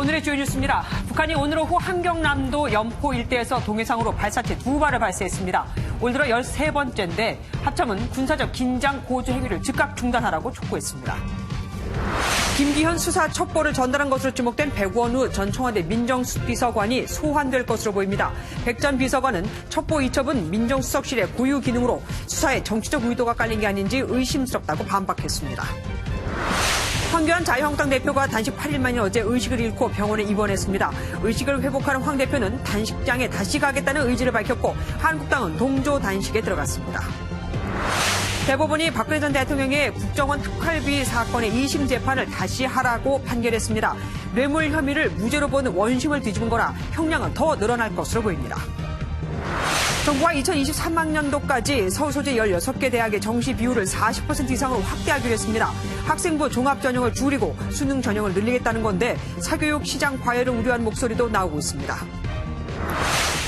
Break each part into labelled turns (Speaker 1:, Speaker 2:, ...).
Speaker 1: 오늘의 주요 뉴스입니다. 북한이 오늘 오후 함경남도 연포 일대에서 동해상으로 발사체 2발을 발사했습니다. 올 들어 13번째인데 합참은 군사적 긴장 고조 행위를 즉각 중단하라고 촉구했습니다. 김기현 수사 첩보를 전달한 것으로 지목된 백원우 전 청와대 민정비서관이 소환될 것으로 보입니다. 백 전 비서관은 첩보 이첩은 민정수석실의 고유 기능으로 수사에 정치적 의도가 깔린 게 아닌지 의심스럽다고 반박했습니다. 황교안 자유한국당 대표가 단식 8일 만인 어제 의식을 잃고 병원에 입원했습니다. 의식을 회복하는 황 대표는 단식장에 다시 가겠다는 의지를 밝혔고 한국당은 동조 단식에 들어갔습니다. 대법원이 박근혜 전 대통령의 국정원 특활비 사건의 2심 재판을 다시 하라고 판결했습니다. 뇌물 혐의를 무죄로 보는 원심을 뒤집은 거라 형량은 더 늘어날 것으로 보입니다. 정부가 2023학년도까지 서울 소재 16개 대학의 정시 비율을 40% 이상으로 확대하기로 했습니다. 학생부 종합 전형을 줄이고 수능 전형을 늘리겠다는 건데 사교육 시장 과열을 우려한 목소리도 나오고 있습니다.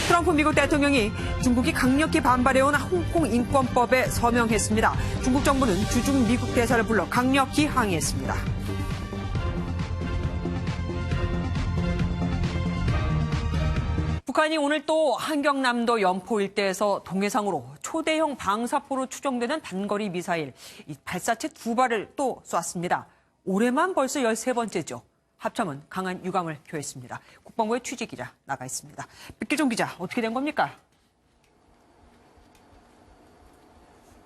Speaker 1: 트럼프 미국 대통령이 중국이 강력히 반발해온 홍콩 인권법에 서명했습니다. 중국 정부는 주중 미국 대사를 불러 강력히 항의했습니다. 북한이 오늘 또 함경남도 연포 일대에서 동해상으로 초대형 방사포로 추정되는 단거리 미사일 발사체 2발을 또 쐈습니다. 올해만 벌써 13번째죠. 합참은 강한 유감을 표했습니다. 국방부의 취재기자 나가 있습니다. 백기종 기자, 어떻게 된 겁니까?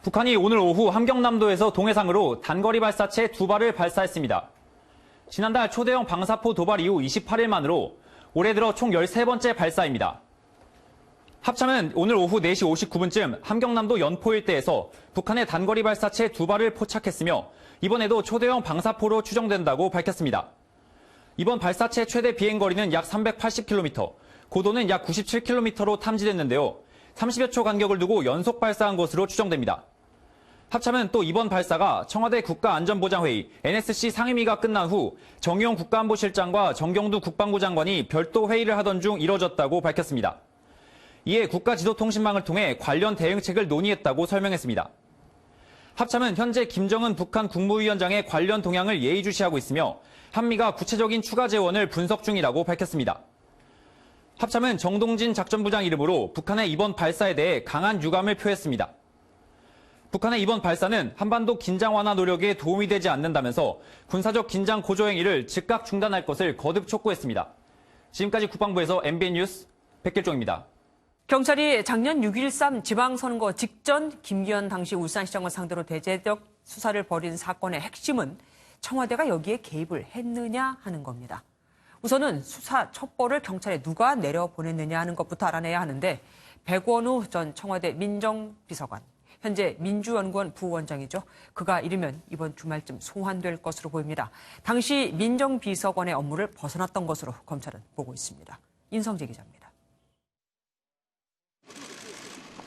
Speaker 2: 북한이 오늘 오후 함경남도에서 동해상으로 단거리 발사체 2발을 발사했습니다. 지난달 초대형 방사포 도발 이후 28일 만으로 올해 들어 총 13번째 발사입니다. 합참은 오늘 오후 4시 59분쯤 함경남도 연포 일대에서 북한의 단거리 발사체 2발을 포착했으며 이번에도 초대형 방사포로 추정된다고 밝혔습니다. 이번 발사체 최대 비행거리는 약 380km, 고도는 약 97km로 탐지됐는데요. 30여 초 간격을 두고 연속 발사한 것으로 추정됩니다. 합참은 또 이번 발사가 청와대 국가안전보장회의 NSC 상임위가 끝난 후 정의용 국가안보실장과 정경두 국방부 장관이 별도 회의를 하던 중 이뤄졌다고 밝혔습니다. 이에 국가지도통신망을 통해 관련 대응책을 논의했다고 설명했습니다. 합참은 현재 김정은 북한 국무위원장의 관련 동향을 예의주시하고 있으며 한미가 구체적인 추가 재원을 분석 중이라고 밝혔습니다. 합참은 정동진 작전부장 이름으로 북한의 이번 발사에 대해 강한 유감을 표했습니다. 북한의 이번 발사는 한반도 긴장 완화 노력에 도움이 되지 않는다면서 군사적 긴장 고조 행위를 즉각 중단할 것을 거듭 촉구했습니다. 지금까지 국방부에서 MBN 뉴스 백길종입니다.
Speaker 1: 경찰이 작년 6.13 지방선거 직전 김기현 당시 울산시장을 상대로 대대적 수사를 벌인 사건의 핵심은 청와대가 여기에 개입을 했느냐 하는 겁니다. 우선은 수사 첩보를 경찰에 누가 내려보냈느냐 하는 것부터 알아내야 하는데 백원우 전 청와대 민정비서관, 현재 민주연구원 부원장이죠. 그가 이르면 이번 주말쯤 소환될 것으로 보입니다. 당시 민정비서관의 업무를 벗어났던 것으로 검찰은 보고 있습니다. 인성재 기자입니다.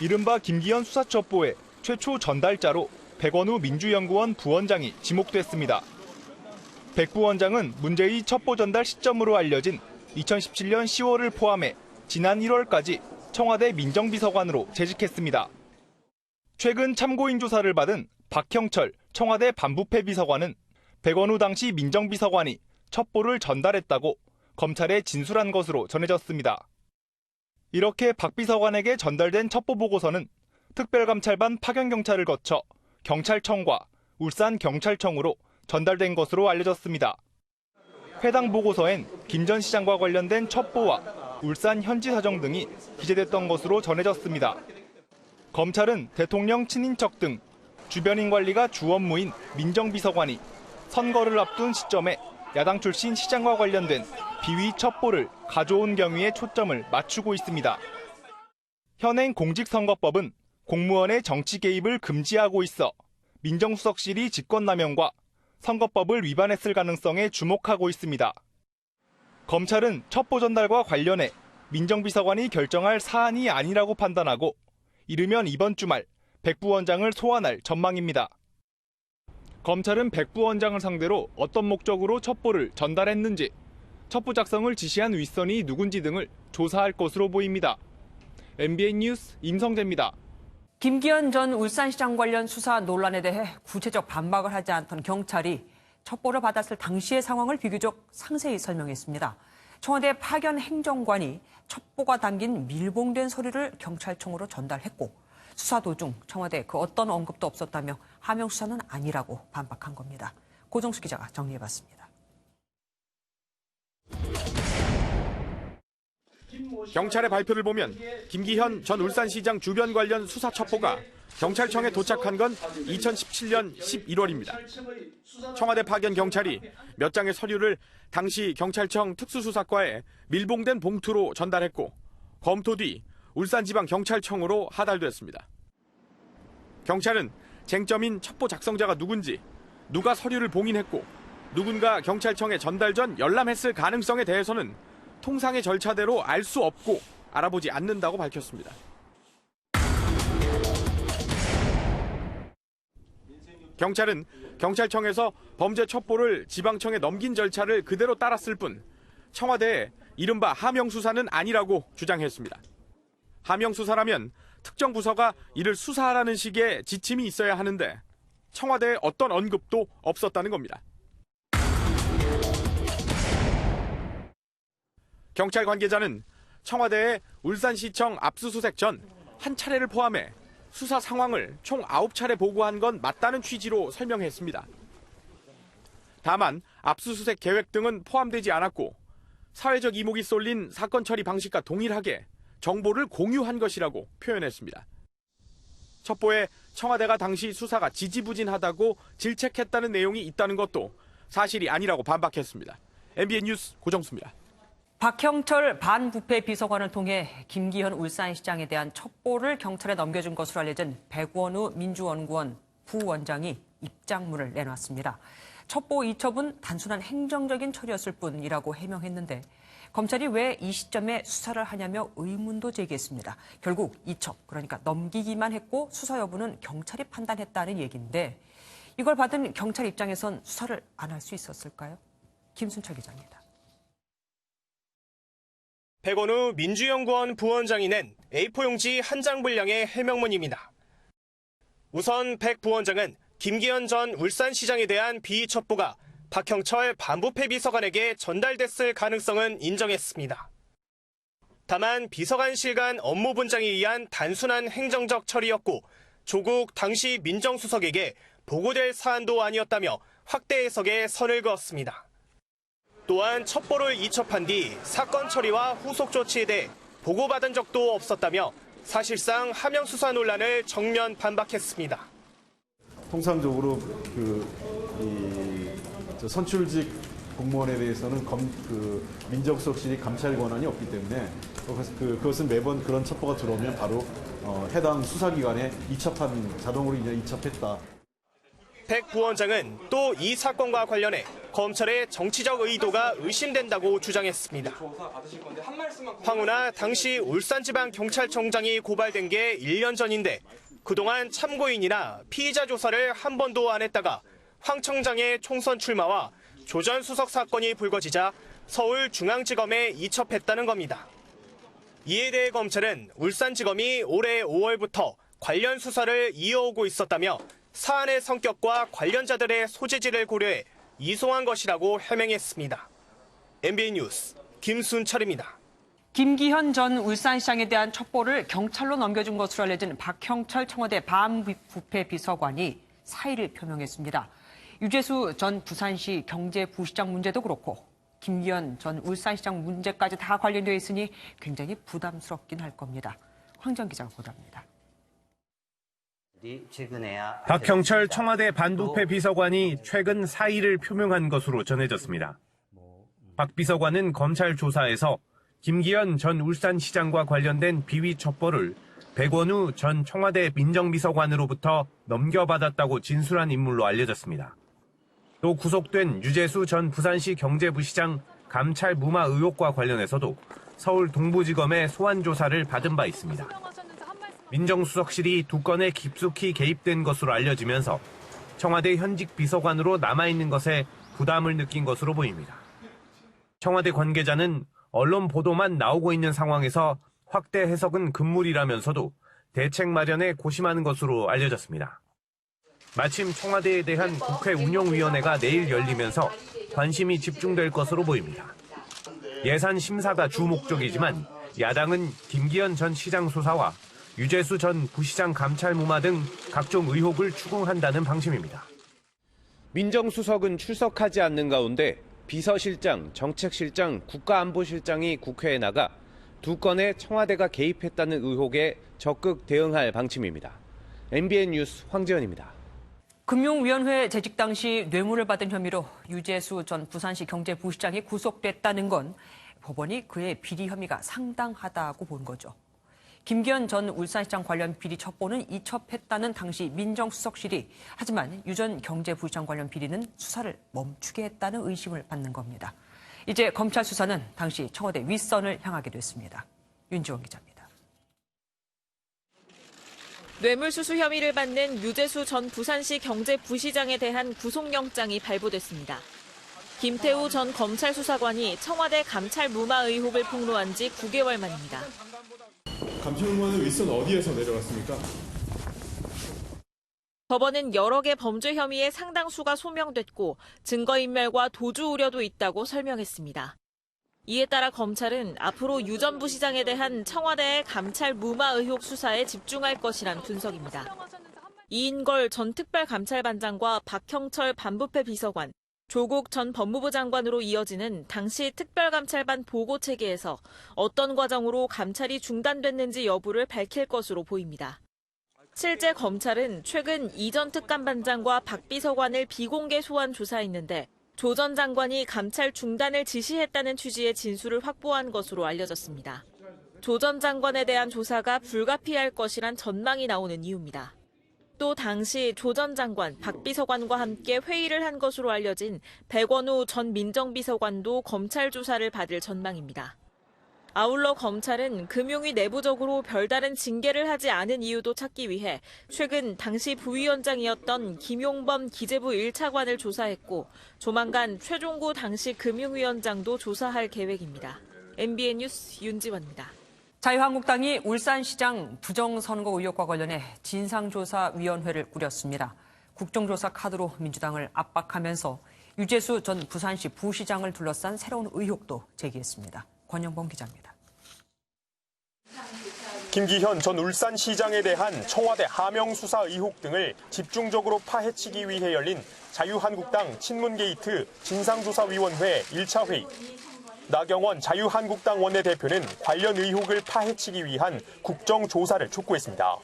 Speaker 3: 이른바 김기현 수사첩보의 최초 전달자로 백원우 민주연구원 부원장이 지목됐습니다. 백 부원장은 문제의 첩보 전달 시점으로 알려진 2017년 10월을 포함해 지난 1월까지 청와대 민정비서관으로 재직했습니다. 최근 참고인 조사를 받은 박형철 청와대 반부패 비서관은 백원우 당시 민정비서관이 첩보를 전달했다고 검찰에 진술한 것으로 전해졌습니다. 이렇게 박 비서관에게 전달된 첩보 보고서는 특별감찰반 파견경찰을 거쳐 경찰청과 울산경찰청으로 전달된 것으로 알려졌습니다. 해당 보고서엔 김 전 시장과 관련된 첩보와 울산 현지 사정 등이 기재됐던 것으로 전해졌습니다. 검찰은 대통령 친인척 등 주변인 관리가 주 업무인 민정비서관이 선거를 앞둔 시점에 야당 출신 시장과 관련된 비위 첩보를 가져온 경위에 초점을 맞추고 있습니다. 현행 공직선거법은 공무원의 정치 개입을 금지하고 있어 민정수석실이 직권남용과 선거법을 위반했을 가능성에 주목하고 있습니다. 검찰은 첩보 전달과 관련해 민정비서관이 결정할 사안이 아니라고 판단하고 이르면 이번 주말 백 부원장을 소환할 전망입니다. 검찰은 백 부원장을 상대로 어떤 목적으로 첩보를 전달했는지, 첩보 작성을 지시한 윗선이 누군지 등을 조사할 것으로 보입니다. MBN 뉴스 임성재입니다.
Speaker 1: 김기현 전 울산시장 관련 수사 논란에 대해 구체적 반박을 하지 않던 경찰이 첩보를 받았을 당시의 상황을 비교적 상세히 설명했습니다. 청와대 파견 행정관이 첩보가 담긴 밀봉된 서류를 경찰청으로 전달했고 수사 도중 청와대 그 어떤 언급도 없었다며 하명 수사는 아니라고 반박한 겁니다. 고정수 기자가 정리해봤습니다.
Speaker 4: 경찰의 발표를 보면 김기현 전 울산시장 주변 관련 수사 첩보가 경찰청에 도착한 건 2017년 11월입니다. 청와대 파견 경찰이 몇 장의 서류를 당시 경찰청 특수수사과에 밀봉된 봉투로 전달했고 검토 뒤 울산지방경찰청으로 하달됐습니다. 경찰은 쟁점인 첩보 작성자가 누군지, 누가 서류를 봉인했고 누군가 경찰청에 전달 전 열람했을 가능성에 대해서는 통상의 절차대로 알 수 없고 알아보지 않는다고 밝혔습니다. 경찰은 경찰청에서 범죄 첩보를 지방청에 넘긴 절차를 그대로 따랐을 뿐 청와대에 이른바 하명 수사는 아니라고 주장했습니다. 하명 수사라면 특정 부서가 이를 수사하라는 식의 지침이 있어야 하는데 청와대에 어떤 언급도 없었다는 겁니다. 경찰 관계자는 청와대에 울산시청 압수수색 전 한 차례를 포함해 수사 상황을 총 9차례 보고한 건 맞다는 취지로 설명했습니다. 다만 압수수색 계획 등은 포함되지 않았고 사회적 이목이 쏠린 사건 처리 방식과 동일하게 정보를 공유한 것이라고 표현했습니다. 첩보에 청와대가 당시 수사가 지지부진하다고 질책했다는 내용이 있다는 것도 사실이 아니라고 반박했습니다. MBN 뉴스 고정수입니다.
Speaker 1: 박형철 반부패 비서관을 통해 김기현 울산시장에 대한 첩보를 경찰에 넘겨준 것으로 알려진 백원우 민주연구원 부원장이 입장문을 내놨습니다. 첩보 이첩은 단순한 행정적인 처리였을 뿐이라고 해명했는데 검찰이 왜 이 시점에 수사를 하냐며 의문도 제기했습니다. 결국 이첩, 그러니까 넘기기만 했고 수사 여부는 경찰이 판단했다는 얘기인데 이걸 받은 경찰 입장에선 수사를 안 할 수 있었을까요? 김순철 기자입니다.
Speaker 5: 백원우 민주연구원 부원장이 낸 A4 용지 한 장 분량의 해명문입니다. 우선 백 부원장은 김기현 전 울산시장에 대한 비위 첩보가 박형철 반부패 비서관에게 전달됐을 가능성은 인정했습니다. 다만 비서관실 간 업무 분장에 의한 단순한 행정적 처리였고 조국 당시 민정수석에게 보고될 사안도 아니었다며 확대 해석에 선을 그었습니다. 또한 첩보를 이첩한 뒤 사건 처리와 후속 조치에 대해 보고받은 적도 없었다며 사실상 하명 수사 논란을 정면 반박했습니다.
Speaker 6: 통상적으로 선출직 공무원에 대해서는 민정수석실이 감찰 권한이 없기 때문에 그것은 매번 그런 첩보가 들어오면 바로 해당 수사기관에 자동으로 이첩했다.
Speaker 5: 백 부원장은 또 이 사건과 관련해 검찰의 정치적 의도가 의심된다고 주장했습니다. 황운하 당시 울산지방경찰청장이 고발된 게 1년 전인데 그동안 참고인이나 피의자 조사를 한 번도 안 했다가 황 청장의 총선 출마와 조전 수석 사건이 불거지자 서울중앙지검에 이첩했다는 겁니다. 이에 대해 검찰은 울산지검이 올해 5월부터 관련 수사를 이어오고 있었다며 사안의 성격과 관련자들의 소재지를 고려해 이송한 것이라고 해명했습니다. MBN 뉴스 김순철입니다.
Speaker 1: 김기현 전 울산시장에 대한 첩보를 경찰로 넘겨준 것으로 알려진 박형철 청와대 반부패 비서관이 사의를 표명했습니다. 유재수 전 부산시 경제부시장 문제도 그렇고 김기현 전 울산시장 문제까지 다 관련되어 있으니 굉장히 부담스럽긴 할 겁니다. 황정 기자가 보도합니다.
Speaker 7: 박형철 청와대 반부패 비서관이 최근 사의를 표명한 것으로 전해졌습니다. 박 비서관은 검찰 조사에서 김기현 전 울산시장과 관련된 비위 첩보를 백원우 전 청와대 민정비서관으로부터 넘겨받았다고 진술한 인물로 알려졌습니다. 또 구속된 유재수 전 부산시 경제부시장 감찰 무마 의혹과 관련해서도 서울 동부지검의 소환 조사를 받은 바 있습니다. 민정수석실이 두 건에 깊숙이 개입된 것으로 알려지면서 청와대 현직 비서관으로 남아있는 것에 부담을 느낀 것으로 보입니다. 청와대 관계자는 언론 보도만 나오고 있는 상황에서 확대 해석은 금물이라면서도 대책 마련에 고심하는 것으로 알려졌습니다. 마침 청와대에 대한 국회 운영위원회가 내일 열리면서 관심이 집중될 것으로 보입니다. 예산 심사가 주 목적이지만 야당은 김기현 전 시장 수사와 유재수 전 부시장 감찰 무마 등 각종 의혹을 추궁한다는 방침입니다.
Speaker 8: 민정수석은 출석하지 않는 가운데 비서실장, 정책실장, 국가안보실장이 국회에 나가 두 건에 청와대가 개입했다는 의혹에 적극 대응할 방침입니다. MBN 뉴스 황재현입니다.
Speaker 1: 금융위원회 재직 당시 뇌물을 받은 혐의로 유재수 전 부산시 경제부시장이 구속됐다는 건 법원이 그의 비리 혐의가 상당하다고 본 거죠. 김기현 전 울산시장 관련 비리 첩보는 이첩했다는 당시 민정수석실이, 하지만 유 전 경제부시장 관련 비리는 수사를 멈추게 했다는 의심을 받는 겁니다. 이제 검찰 수사는 당시 청와대 윗선을 향하게 됐습니다. 윤지원 기자입니다.
Speaker 9: 뇌물수수 혐의를 받는 유재수 전 부산시 경제부시장에 대한 구속영장이 발부됐습니다. 김태우 전 검찰 수사관이 청와대 감찰 무마 의혹을 폭로한 지 9개월 만입니다.
Speaker 10: 감찰 무마는 윗선 어디에서 내려왔습니까?
Speaker 9: 법원은 여러 개 범죄 혐의의 상당수가 소명됐고 증거인멸과 도주 우려도 있다고 설명했습니다. 이에 따라 검찰은 앞으로 유 전 부시장에 대한 청와대의 감찰 무마 의혹 수사에 집중할 것이란 분석입니다. 이인걸 전 특별감찰반장과 박형철 반부패 비서관, 조국 전 법무부 장관으로 이어지는 당시 특별감찰반 보고체계에서 어떤 과정으로 감찰이 중단됐는지 여부를 밝힐 것으로 보입니다. 실제 검찰은 최근 이 전 특감반장과 박 비서관을 비공개 소환 조사했는데 조 전 장관이 감찰 중단을 지시했다는 취지의 진술을 확보한 것으로 알려졌습니다. 조 전 장관에 대한 조사가 불가피할 것이란 전망이 나오는 이유입니다. 또 당시 조 전 장관, 박 비서관과 함께 회의를 한 것으로 알려진 백원우 전 민정비서관도 검찰 조사를 받을 전망입니다. 아울러 검찰은 금융위 내부적으로 별다른 징계를 하지 않은 이유도 찾기 위해 최근 당시 부위원장이었던 김용범 기재부 1차관을 조사했고 조만간 최종구 당시 금융위원장도 조사할 계획입니다. MBN 뉴스 윤지원입니다.
Speaker 1: 자유한국당이 울산시장 부정선거 의혹과 관련해 진상조사위원회를 꾸렸습니다. 국정조사 카드로 민주당을 압박하면서 유재수 전 부산시 부시장을 둘러싼 새로운 의혹도 제기했습니다. 권영범 기자입니다.
Speaker 4: 김기현 전 울산시장에 대한 청와대 하명 수사 의혹 등을 집중적으로 파헤치기 위해 열린 자유한국당 친문게이트 진상조사위원회 1차 회의. 나경원 자유한국당 원내대표는 관련 의혹을 파헤치기 위한 국정조사를 촉구했습니다.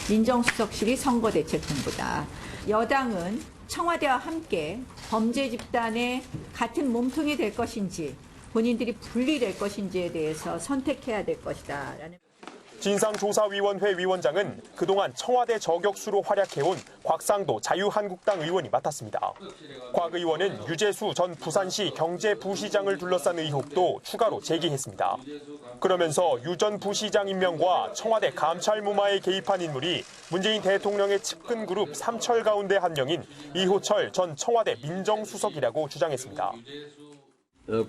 Speaker 11: 민정수석실이 선거대책본부다. 여당은 청와대와 함께 범죄 집단의 같은 몸통이 될 것인지 본인들이 분리될 것인지에 대해서 선택해야 될 것이다.
Speaker 4: 진상조사위원회 위원장은 그동안 청와대 저격수로 활약해온 곽상도 자유한국당 의원이 맡았습니다. 곽 의원은 유재수 전 부산시 경제부시장을 둘러싼 의혹도 추가로 제기했습니다. 그러면서 유 전 부시장 임명과 청와대 감찰 무마에 개입한 인물이 문재인 대통령의 측근 그룹 3철 가운데 한 명인 이호철 전 청와대 민정수석이라고 주장했습니다.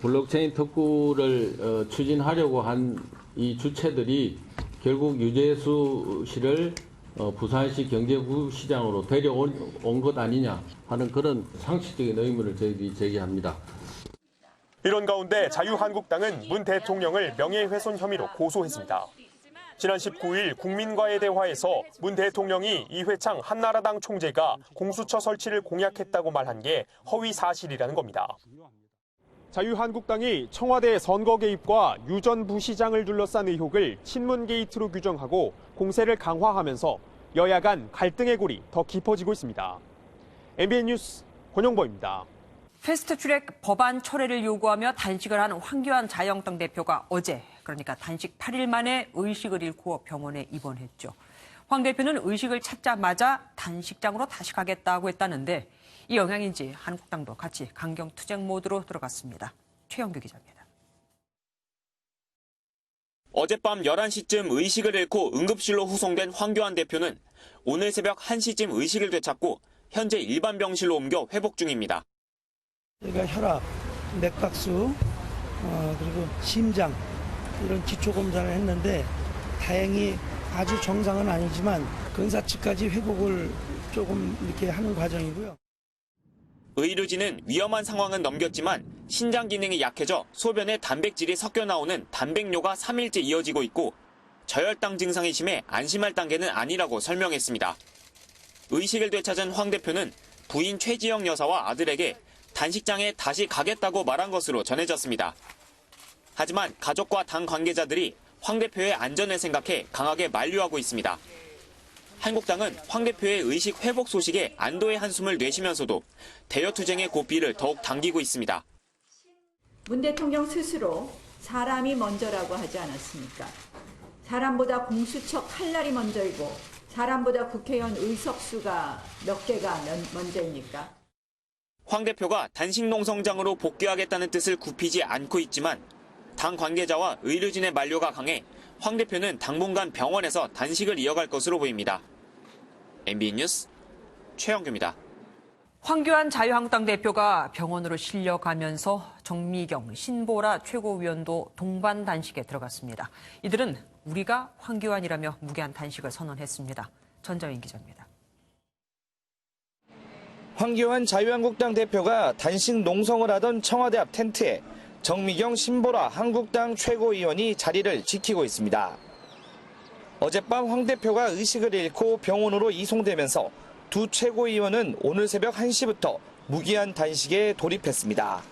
Speaker 12: 블록체인 특구를 추진하려고 한 이 주체들이 결국 유재수 씨를 부산시 경제부시장으로 데려온 것 아니냐 하는 그런 상식적인 의문을 저희들이 제기합니다.
Speaker 4: 이런 가운데 자유한국당은 문 대통령을 명예훼손 혐의로 고소했습니다. 지난 19일 국민과의 대화에서 문 대통령이 이회창 한나라당 총재가 공수처 설치를 공약했다고 말한 게 허위 사실이라는 겁니다. 자유한국당이 청와대 선거 개입과 유 전 부시장을 둘러싼 의혹을 친문 게이트로 규정하고 공세를 강화하면서 여야 간 갈등의 골이 더 깊어지고 있습니다. MBN 뉴스 권영보입니다.
Speaker 1: 패스트트랙 법안 철회를 요구하며 단식을 한 황교안 자유한국당 대표가 어제, 그러니까 단식 8일 만에 의식을 잃고 병원에 입원했죠. 황 대표는 의식을 찾자마자 단식장으로 다시 가겠다고 했다는데 이 영향인지 한국당도 같이 강경 투쟁 모드로 들어갔습니다. 최영규 기자입니다.
Speaker 13: 어젯밤 11시쯤 의식을 잃고 응급실로 후송된 황교안 대표는 오늘 새벽 1시쯤 의식을 되찾고 현재 일반 병실로 옮겨 회복 중입니다.
Speaker 14: 저희가 혈압, 맥박수, 그리고 심장 이런 기초 검사를 했는데 다행히 아주 정상은 아니지만 근사치까지 회복을 조금 이렇게 하는 과정이고요.
Speaker 13: 의료진은 위험한 상황은 넘겼지만 신장 기능이 약해져 소변에 단백질이 섞여 나오는 단백뇨가 3일째 이어지고 있고 저혈당 증상이 심해 안심할 단계는 아니라고 설명했습니다. 의식을 되찾은 황 대표는 부인 최지영 여사와 아들에게 단식장에 다시 가겠다고 말한 것으로 전해졌습니다. 하지만 가족과 당 관계자들이 황 대표의 안전을 생각해 강하게 만류하고 있습니다. 한국당은 황 대표의 의식 회복 소식에 안도의 한숨을 내쉬면서도 대여 투쟁의 고삐를 더욱 당기고 있습니다.
Speaker 11: 문 대통령 스스로 사람이 먼저라고 하지 않았습니까? 사람보다 공수처 칼날이 먼저이고 사람보다 국회의원 의석수가 몇 개가 먼저입니까?
Speaker 13: 황 대표가 단식 농성장으로 복귀하겠다는 뜻을 굽히지 않고 있지만 당 관계자와 의료진의 만류가 강해 황 대표는 당분간 병원에서 단식을 이어갈 것으로 보입니다. MBN 뉴스 최영규입니다.
Speaker 1: 황교안 자유한국당 대표가 병원으로 실려가면서 정미경, 신보라 최고위원도 동반 단식에 들어갔습니다. 이들은 우리가 황교안이라며 무게한 단식을 선언했습니다. 전자인 기자입니다.
Speaker 15: 황교안 자유한국당 대표가 단식 농성을 하던 청와대 앞 텐트에 정미경, 신보라 한국당 최고위원이 자리를 지키고 있습니다. 어젯밤 황 대표가 의식을 잃고 병원으로 이송되면서 두 최고위원은 오늘 새벽 1시부터 무기한 단식에 돌입했습니다.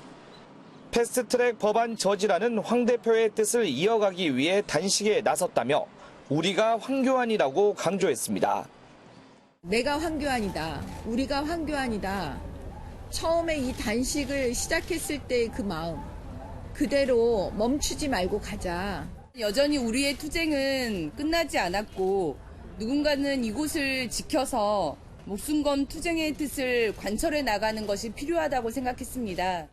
Speaker 15: 패스트트랙 법안 저지라는 황 대표의 뜻을 이어가기 위해 단식에 나섰다며 우리가 황교안이라고 강조했습니다.
Speaker 16: 내가 황교안이다. 우리가 황교안이다. 처음에 이 단식을 시작했을 때 그 마음 그대로 멈추지 말고 가자.
Speaker 17: 여전히 우리의 투쟁은 끝나지 않았고 누군가는 이곳을 지켜서 목숨 건 투쟁의 뜻을 관철해 나가는 것이 필요하다고 생각했습니다.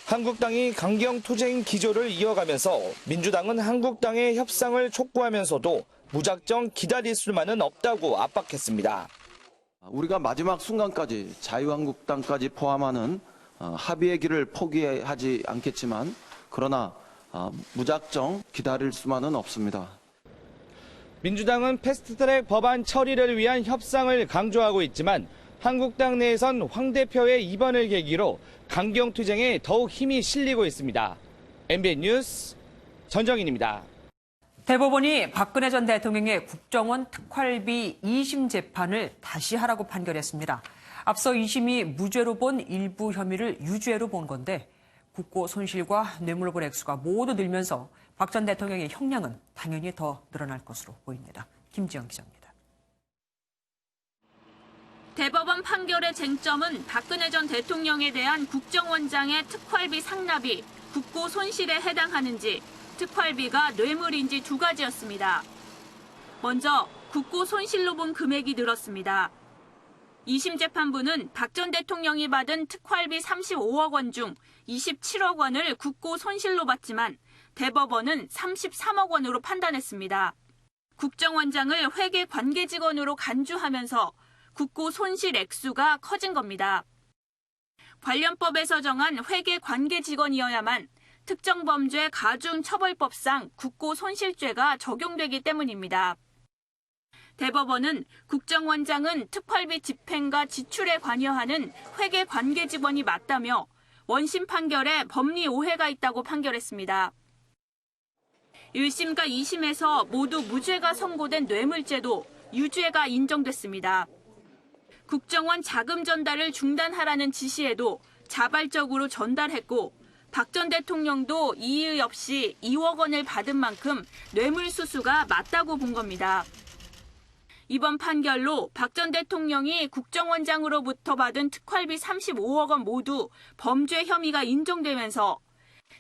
Speaker 15: 한국당이 강경 투쟁 기조를 이어가면서 민주당은 한국당의 협상을 촉구하면서도 무작정 기다릴 수만은 없다고 압박했습니다.
Speaker 18: 우리가 마지막 순간까지 자유한국당까지 포함하는 합의의 길을 포기하지 않겠지만 그러나 무작정 기다릴 수만은 없습니다.
Speaker 15: 민주당은 패스트트랙 법안 처리를 위한 협상을 강조하고 있지만 한국당 내에선 황 대표의 입원을 계기로 강경 투쟁에 더욱 힘이 실리고 있습니다. MBN 뉴스 전정인입니다.
Speaker 1: 대법원이 박근혜 전 대통령의 국정원 특활비 2심 재판을 다시 하라고 판결했습니다. 앞서 2심이 무죄로 본 일부 혐의를 유죄로 본 건데 국고 손실과 뇌물금 액수가 모두 늘면서 박 전 대통령의 형량은 당연히 더 늘어날 것으로 보입니다. 김지영 기자입니다.
Speaker 19: 대법원 판결의 쟁점은 박근혜 전 대통령에 대한 국정원장의 특활비 상납이 국고 손실에 해당하는지 특활비가 뇌물인지 두 가지였습니다. 먼저 국고 손실로 본 금액이 늘었습니다. 2심 재판부는 박 전 대통령이 받은 특활비 35억 원 중 27억 원을 국고 손실로 봤지만 대법원은 33억 원으로 판단했습니다. 국정원장을 회계 관계 직원으로 간주하면서 국고 손실 액수가 커진 겁니다. 관련법에서 정한 회계 관계 직원이어야만 특정범죄 가중처벌법상 국고 손실죄가 적용되기 때문입니다. 대법원은 국정원장은 특활비 집행과 지출에 관여하는 회계 관계 직원이 맞다며 원심 판결에 법리 오해가 있다고 판결했습니다. 1심과 2심에서 모두 무죄가 선고된 뇌물죄도 유죄가 인정됐습니다. 국정원 자금 전달을 중단하라는 지시에도 자발적으로 전달했고 박 전 대통령도 이의 없이 2억 원을 받은 만큼 뇌물수수가 맞다고 본 겁니다. 이번 판결로 박 전 대통령이 국정원장으로부터 받은 특활비 35억 원 모두 범죄 혐의가 인정되면서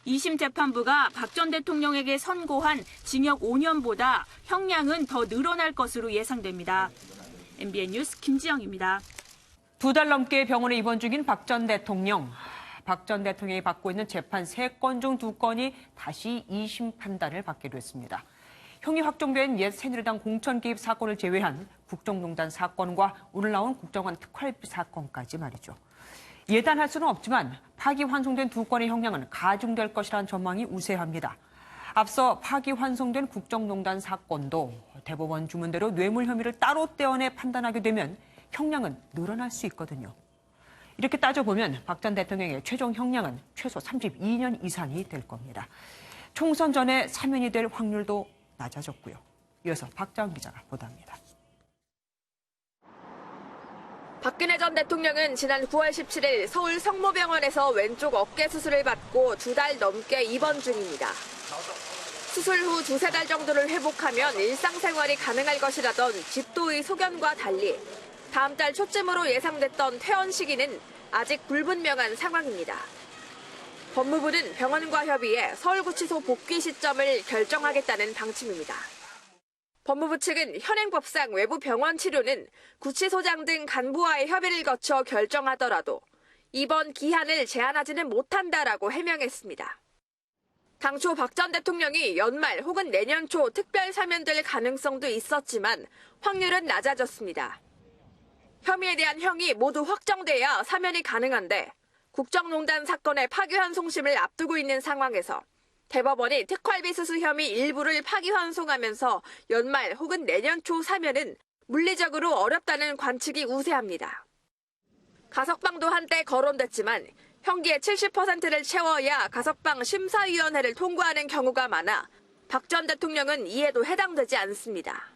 Speaker 19: 2심 재판부가 박 전 대통령에게 선고한 징역 5년보다 형량은 더 늘어날 것으로 예상됩니다. MBN 뉴스 김지영입니다.
Speaker 1: 2달 넘게 병원에 입원 중인 박 전 대통령. 박 전 대통령이 받고 있는 재판 3건 중 2건이 다시 2심 판단을 받게 됐습니다. 형이 확정된 옛 새누리당 공천 개입 사건을 제외한 국정농단 사건과 오늘 나온 국정원 특활비 사건까지 말이죠. 예단할 수는 없지만 파기환송된 2건의 형량은 가중될 것이라는 전망이 우세합니다. 앞서 파기환송된 국정농단 사건도 대법원 주문대로 뇌물 혐의를 따로 떼어내 판단하게 되면 형량은 늘어날 수 있거든요. 이렇게 따져보면 박 전 대통령의 최종 형량은 최소 32년 이상이 될 겁니다. 총선 전에 사면이 될 확률도 낮아졌고요. 이어서 박자원 기자가 보도합니다.
Speaker 20: 박근혜 전 대통령은 지난 9월 17일 서울 성모병원에서 왼쪽 어깨 수술을 받고 2달 넘게 입원 중입니다. 수술 후 2-3달 정도를 회복하면 일상생활이 가능할 것이라던 집도의 소견과 달리 다음 달 초쯤으로 예상됐던 퇴원 시기는 아직 불분명한 상황입니다. 법무부는 병원과 협의해 서울구치소 복귀 시점을 결정하겠다는 방침입니다. 법무부 측은 현행법상 외부 병원 치료는 구치소장 등 간부와의 협의를 거쳐 결정하더라도 입원 기한을 제한하지는 못한다라고 해명했습니다. 당초 박 전 대통령이 연말 혹은 내년 초 특별 사면될 가능성도 있었지만 확률은 낮아졌습니다. 혐의에 대한 형이 모두 확정돼야 사면이 가능한데 국정농단 사건의 파기환송심을 앞두고 있는 상황에서 대법원이 특활비 수수 혐의 일부를 파기환송하면서 연말 혹은 내년 초 사면은 물리적으로 어렵다는 관측이 우세합니다. 가석방도 한때 거론됐지만 형기의 70%를 채워야 가석방 심사위원회를 통과하는 경우가 많아 박 전 대통령은 이에도 해당되지 않습니다.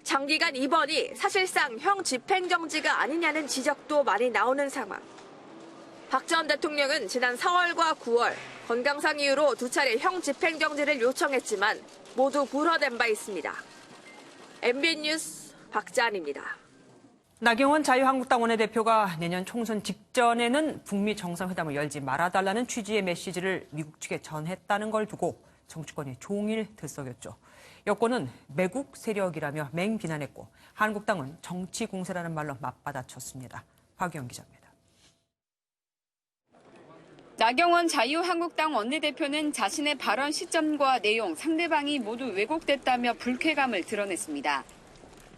Speaker 20: 장기간 입원이 사실상 형 집행정지가 아니냐는 지적도 많이 나오는 상황. 박 전 대통령은 지난 4월과 9월 건강상 이유로 2차례 형 집행정지를 요청했지만 모두 불허된 바 있습니다. MBN 뉴스 박자안입니다.
Speaker 1: 나경원 자유한국당 원내대표가 내년 총선 직전에는 북미 정상회담을 열지 말아달라는 취지의 메시지를 미국 측에 전했다는 걸 두고 정치권이 종일 들썩였죠. 여권은 매국 세력이라며 맹비난했고 한국당은 정치 공세라는 말로 맞받아쳤습니다. 박유영 기자입니다.
Speaker 21: 나경원 자유한국당 원내대표는 자신의 발언 시점과 내용, 상대방이 모두 왜곡됐다며 불쾌감을 드러냈습니다.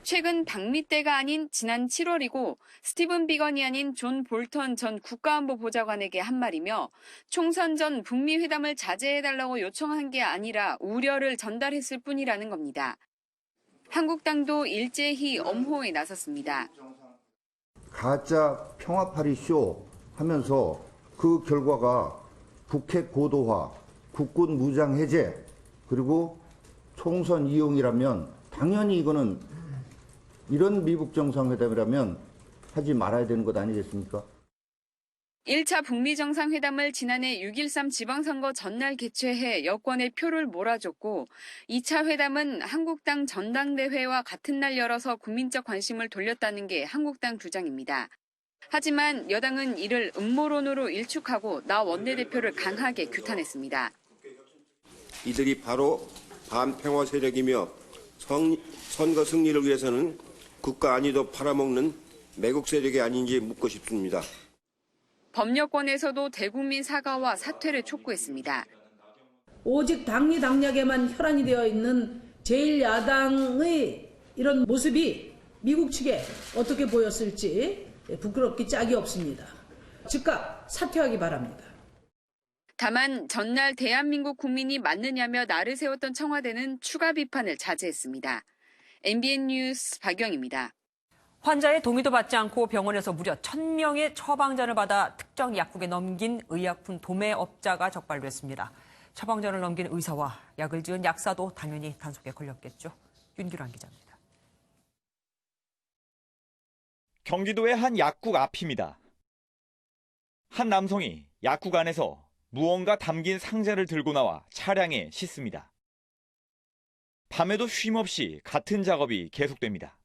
Speaker 21: 최근 방미 때가 아닌 지난 7월이고 스티븐 비건이 아닌 존 볼턴 전 국가안보보좌관에게 한 말이며 총선 전 북미 회담을 자제해달라고 요청한 게 아니라 우려를 전달했을 뿐이라는 겁니다. 한국당도 일제히 엄호에 나섰습니다.
Speaker 22: 가짜 평화파리 쇼 하면서 그 결과가 북핵 고도화, 국군 무장 해제, 그리고 총선 이용이라면 당연히 이거는 이런 미국 정상회담이라면 하지 말아야 되는 것 아니겠습니까?
Speaker 21: 1차 북미 정상회담을 지난해 6.13 지방선거 전날 개최해 여권의 표를 몰아줬고 2차 회담은 한국당 전당대회와 같은 날 열어서 국민적 관심을 돌렸다는 게 한국당 주장입니다. 하지만 여당은 이를 음모론으로 일축하고 나 원내대표를 강하게 규탄했습니다.
Speaker 23: 이들이 바로 반평화 세력이며 선거 승리를 위해서는 국가 안위도 팔아먹는 매국 세력이 아닌지 묻고 싶습니다.
Speaker 21: 법여권에서도 대국민 사과와 사퇴를 촉구했습니다.
Speaker 24: 오직 당리당략에만 혈안이 되어 있는 제1야당의 이런 모습이 미국 측에 어떻게 보였을지 부끄럽기 짝이 없습니다. 즉각 사퇴하기 바랍니다.
Speaker 21: 다만 전날 대한민국 국민이 맞느냐며 날을 세웠던 청와대는 추가 비판을 자제했습니다. MBN 뉴스 박영입니다.
Speaker 1: 환자의 동의도 받지 않고 병원에서 무려 1,000명의 처방전을 받아 특정 약국에 넘긴 의약품 도매업자가 적발됐습니다. 처방전을 넘긴 의사와 약을 지은 약사도 당연히 단속에 걸렸겠죠. 윤규란 기자입니다.
Speaker 3: 경기도의 한 약국 앞입니다. 한 남성이 약국 안에서 무언가 담긴 상자를 들고 나와 차량에 싣습니다. 밤에도 쉼없이 같은 작업이 계속됩니다.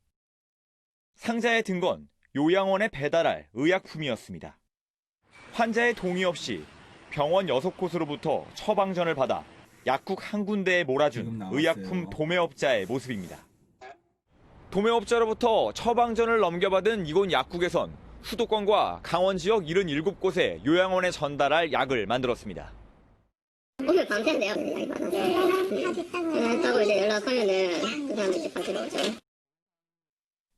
Speaker 3: 상자에 든 건 요양원에 배달할 의약품이었습니다. 환자의 동의 없이 병원 6곳으로부터 처방전을 받아 약국 한 군데에 몰아준 의약품 도매업자의 모습입니다. 도매업자로부터 처방전을 넘겨받은 이곳 약국에선 수도권과 강원 지역 77곳에 요양원에 전달할 약을 만들었습니다.
Speaker 25: 오늘 밤새 내가 약이 받아서 했다고 이제 연락하면은 그 사람이 이제 받으러 오죠.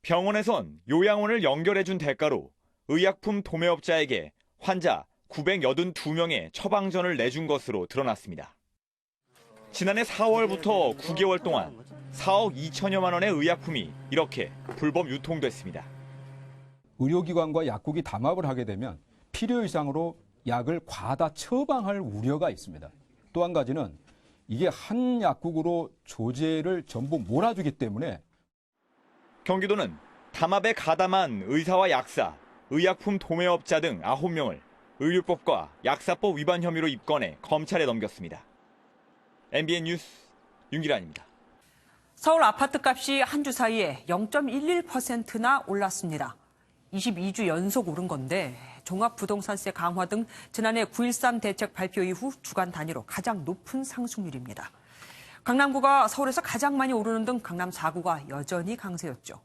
Speaker 3: 병원에선 요양원을 연결해준 대가로 의약품 도매업자에게 환자 982명의 처방전을 내준 것으로 드러났습니다. 지난해 4월부터 9개월 동안 4억 2천여만 원의 의약품이 이렇게 불법 유통됐습니다.
Speaker 2: 의료기관과 약국이 담합을 하게 되면 필요 이상으로 약을 과다 처방할 우려가 있습니다. 또 한 가지는 이게 한 약국으로 조제를 전부 몰아주기 때문에
Speaker 3: 경기도는 담합에 가담한 의사와 약사, 의약품 도매업자 등 9명을 의료법과 약사법 위반 혐의로 입건해 검찰에 넘겼습니다. MBN 뉴스 윤기란입니다.
Speaker 1: 서울 아파트값이 한 주 사이에 0.11%나 올랐습니다. 22주 연속 오른 건데 종합부동산세 강화 등 지난해 9.13 대책 발표 이후 주간 단위로 가장 높은 상승률입니다. 강남구가 서울에서 가장 많이 오르는 등 강남 4구가 여전히 강세였죠.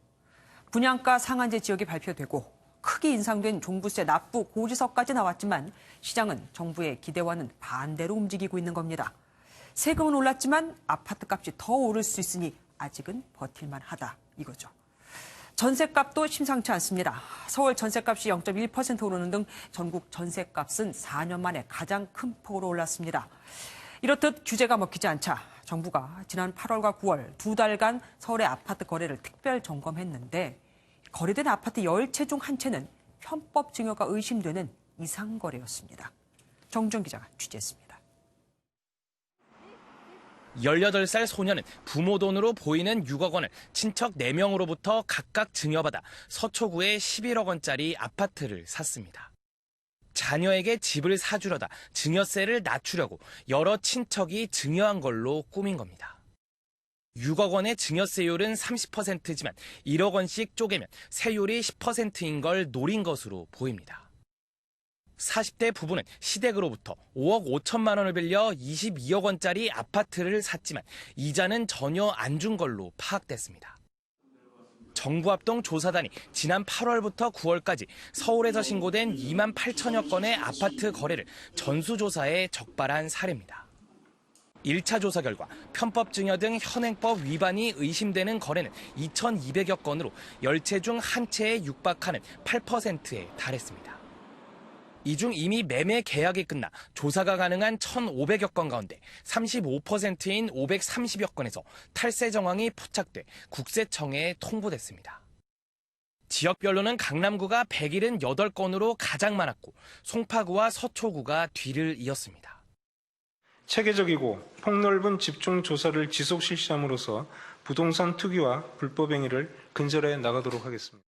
Speaker 1: 분양가 상한제 지역이 발표되고 크게 인상된 종부세 납부 고지서까지 나왔지만 시장은 정부의 기대와는 반대로 움직이고 있는 겁니다. 세금은 올랐지만 아파트값이 더 오를 수 있으니 아직은 버틸만 하다 이거죠. 전셋값도 심상치 않습니다. 서울 전셋값이 0.1% 오르는 등 전국 전셋값은 4년 만에 가장 큰 폭으로 올랐습니다. 이렇듯 규제가 먹히지 않자 정부가 지난 8월과 9월 2달간 서울의 아파트 거래를 특별 점검했는데 거래된 아파트 10채 중 한 채는 편법 증여가 의심되는 이상 거래였습니다. 정준 기자가 취재했습니다.
Speaker 5: 18살 소녀는 부모 돈으로 보이는 6억 원을 친척 4명으로부터 각각 증여받아 서초구에 11억 원짜리 아파트를 샀습니다. 자녀에게 집을 사주려다 증여세를 낮추려고 여러 친척이 증여한 걸로 꾸민 겁니다. 6억 원의 증여세율은 30%지만 1억 원씩 쪼개면 세율이 10%인 걸 노린 것으로 보입니다. 40대 부부는 시댁으로부터 5억 5천만 원을 빌려 22억 원짜리 아파트를 샀지만 이자는 전혀 안 준 걸로 파악됐습니다. 정부합동 조사단이 지난 8월부터 9월까지 서울에서 신고된 2만 8천여 건의 아파트 거래를 전수조사에 적발한 사례입니다. 1차 조사 결과 편법 증여 등 현행법 위반이 의심되는 거래는 2,200여 건으로 10채 중 한 채에 육박하는 8%에 달했습니다. 이 중 이미 매매 계약이 끝나 조사가 가능한 1,500여 건 가운데 35%인 530여 건에서 탈세 정황이 포착돼 국세청에 통보됐습니다. 지역별로는 강남구가 178건으로 가장 많았고 송파구와 서초구가 뒤를 이었습니다.
Speaker 10: 체계적이고 폭넓은 집중 조사를 지속 실시함으로써 부동산 투기와 불법 행위를 근절해 나가도록 하겠습니다.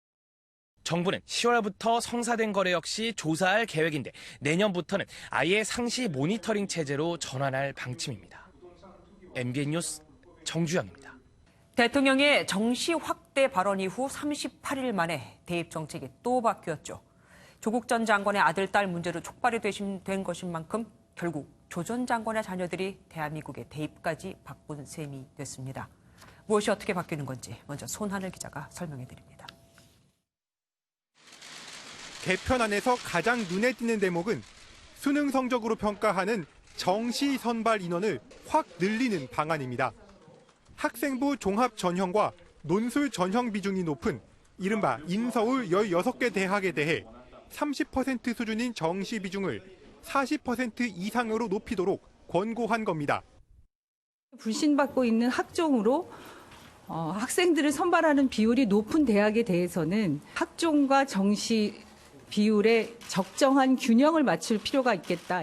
Speaker 5: 정부는 10월부터 성사된 거래 역시 조사할 계획인데 내년부터는 아예 상시 모니터링 체제로 전환할 방침입니다. MBN 뉴스 정주영입니다.
Speaker 1: 대통령의 정시 확대 발언 이후 38일 만에 대입 정책이 또 바뀌었죠. 조국 전 장관의 아들, 딸 문제로 촉발이 된 것인 만큼 결국 조 전 장관의 자녀들이 대한민국의 대입까지 바꾼 셈이 됐습니다. 무엇이 어떻게 바뀌는 건지 먼저 손하늘 기자가 설명해 드립니다.
Speaker 6: 개편안에서 가장 눈에 띄는 대목은 수능 성적으로 평가하는 정시 선발 인원을 확 늘리는 방안입니다. 학생부 종합 전형과 논술 전형 비중이 높은 이른바 인서울 16개 대학에 대해 30% 수준인 정시 비중을 40% 이상으로 높이도록 권고한 겁니다.
Speaker 7: 불신받고 있는 학종으로 학생들을 선발하는 비율이 높은 대학에 대해서는 학종과 정시 비율에 적정한 균형을 맞출 필요가 있겠다.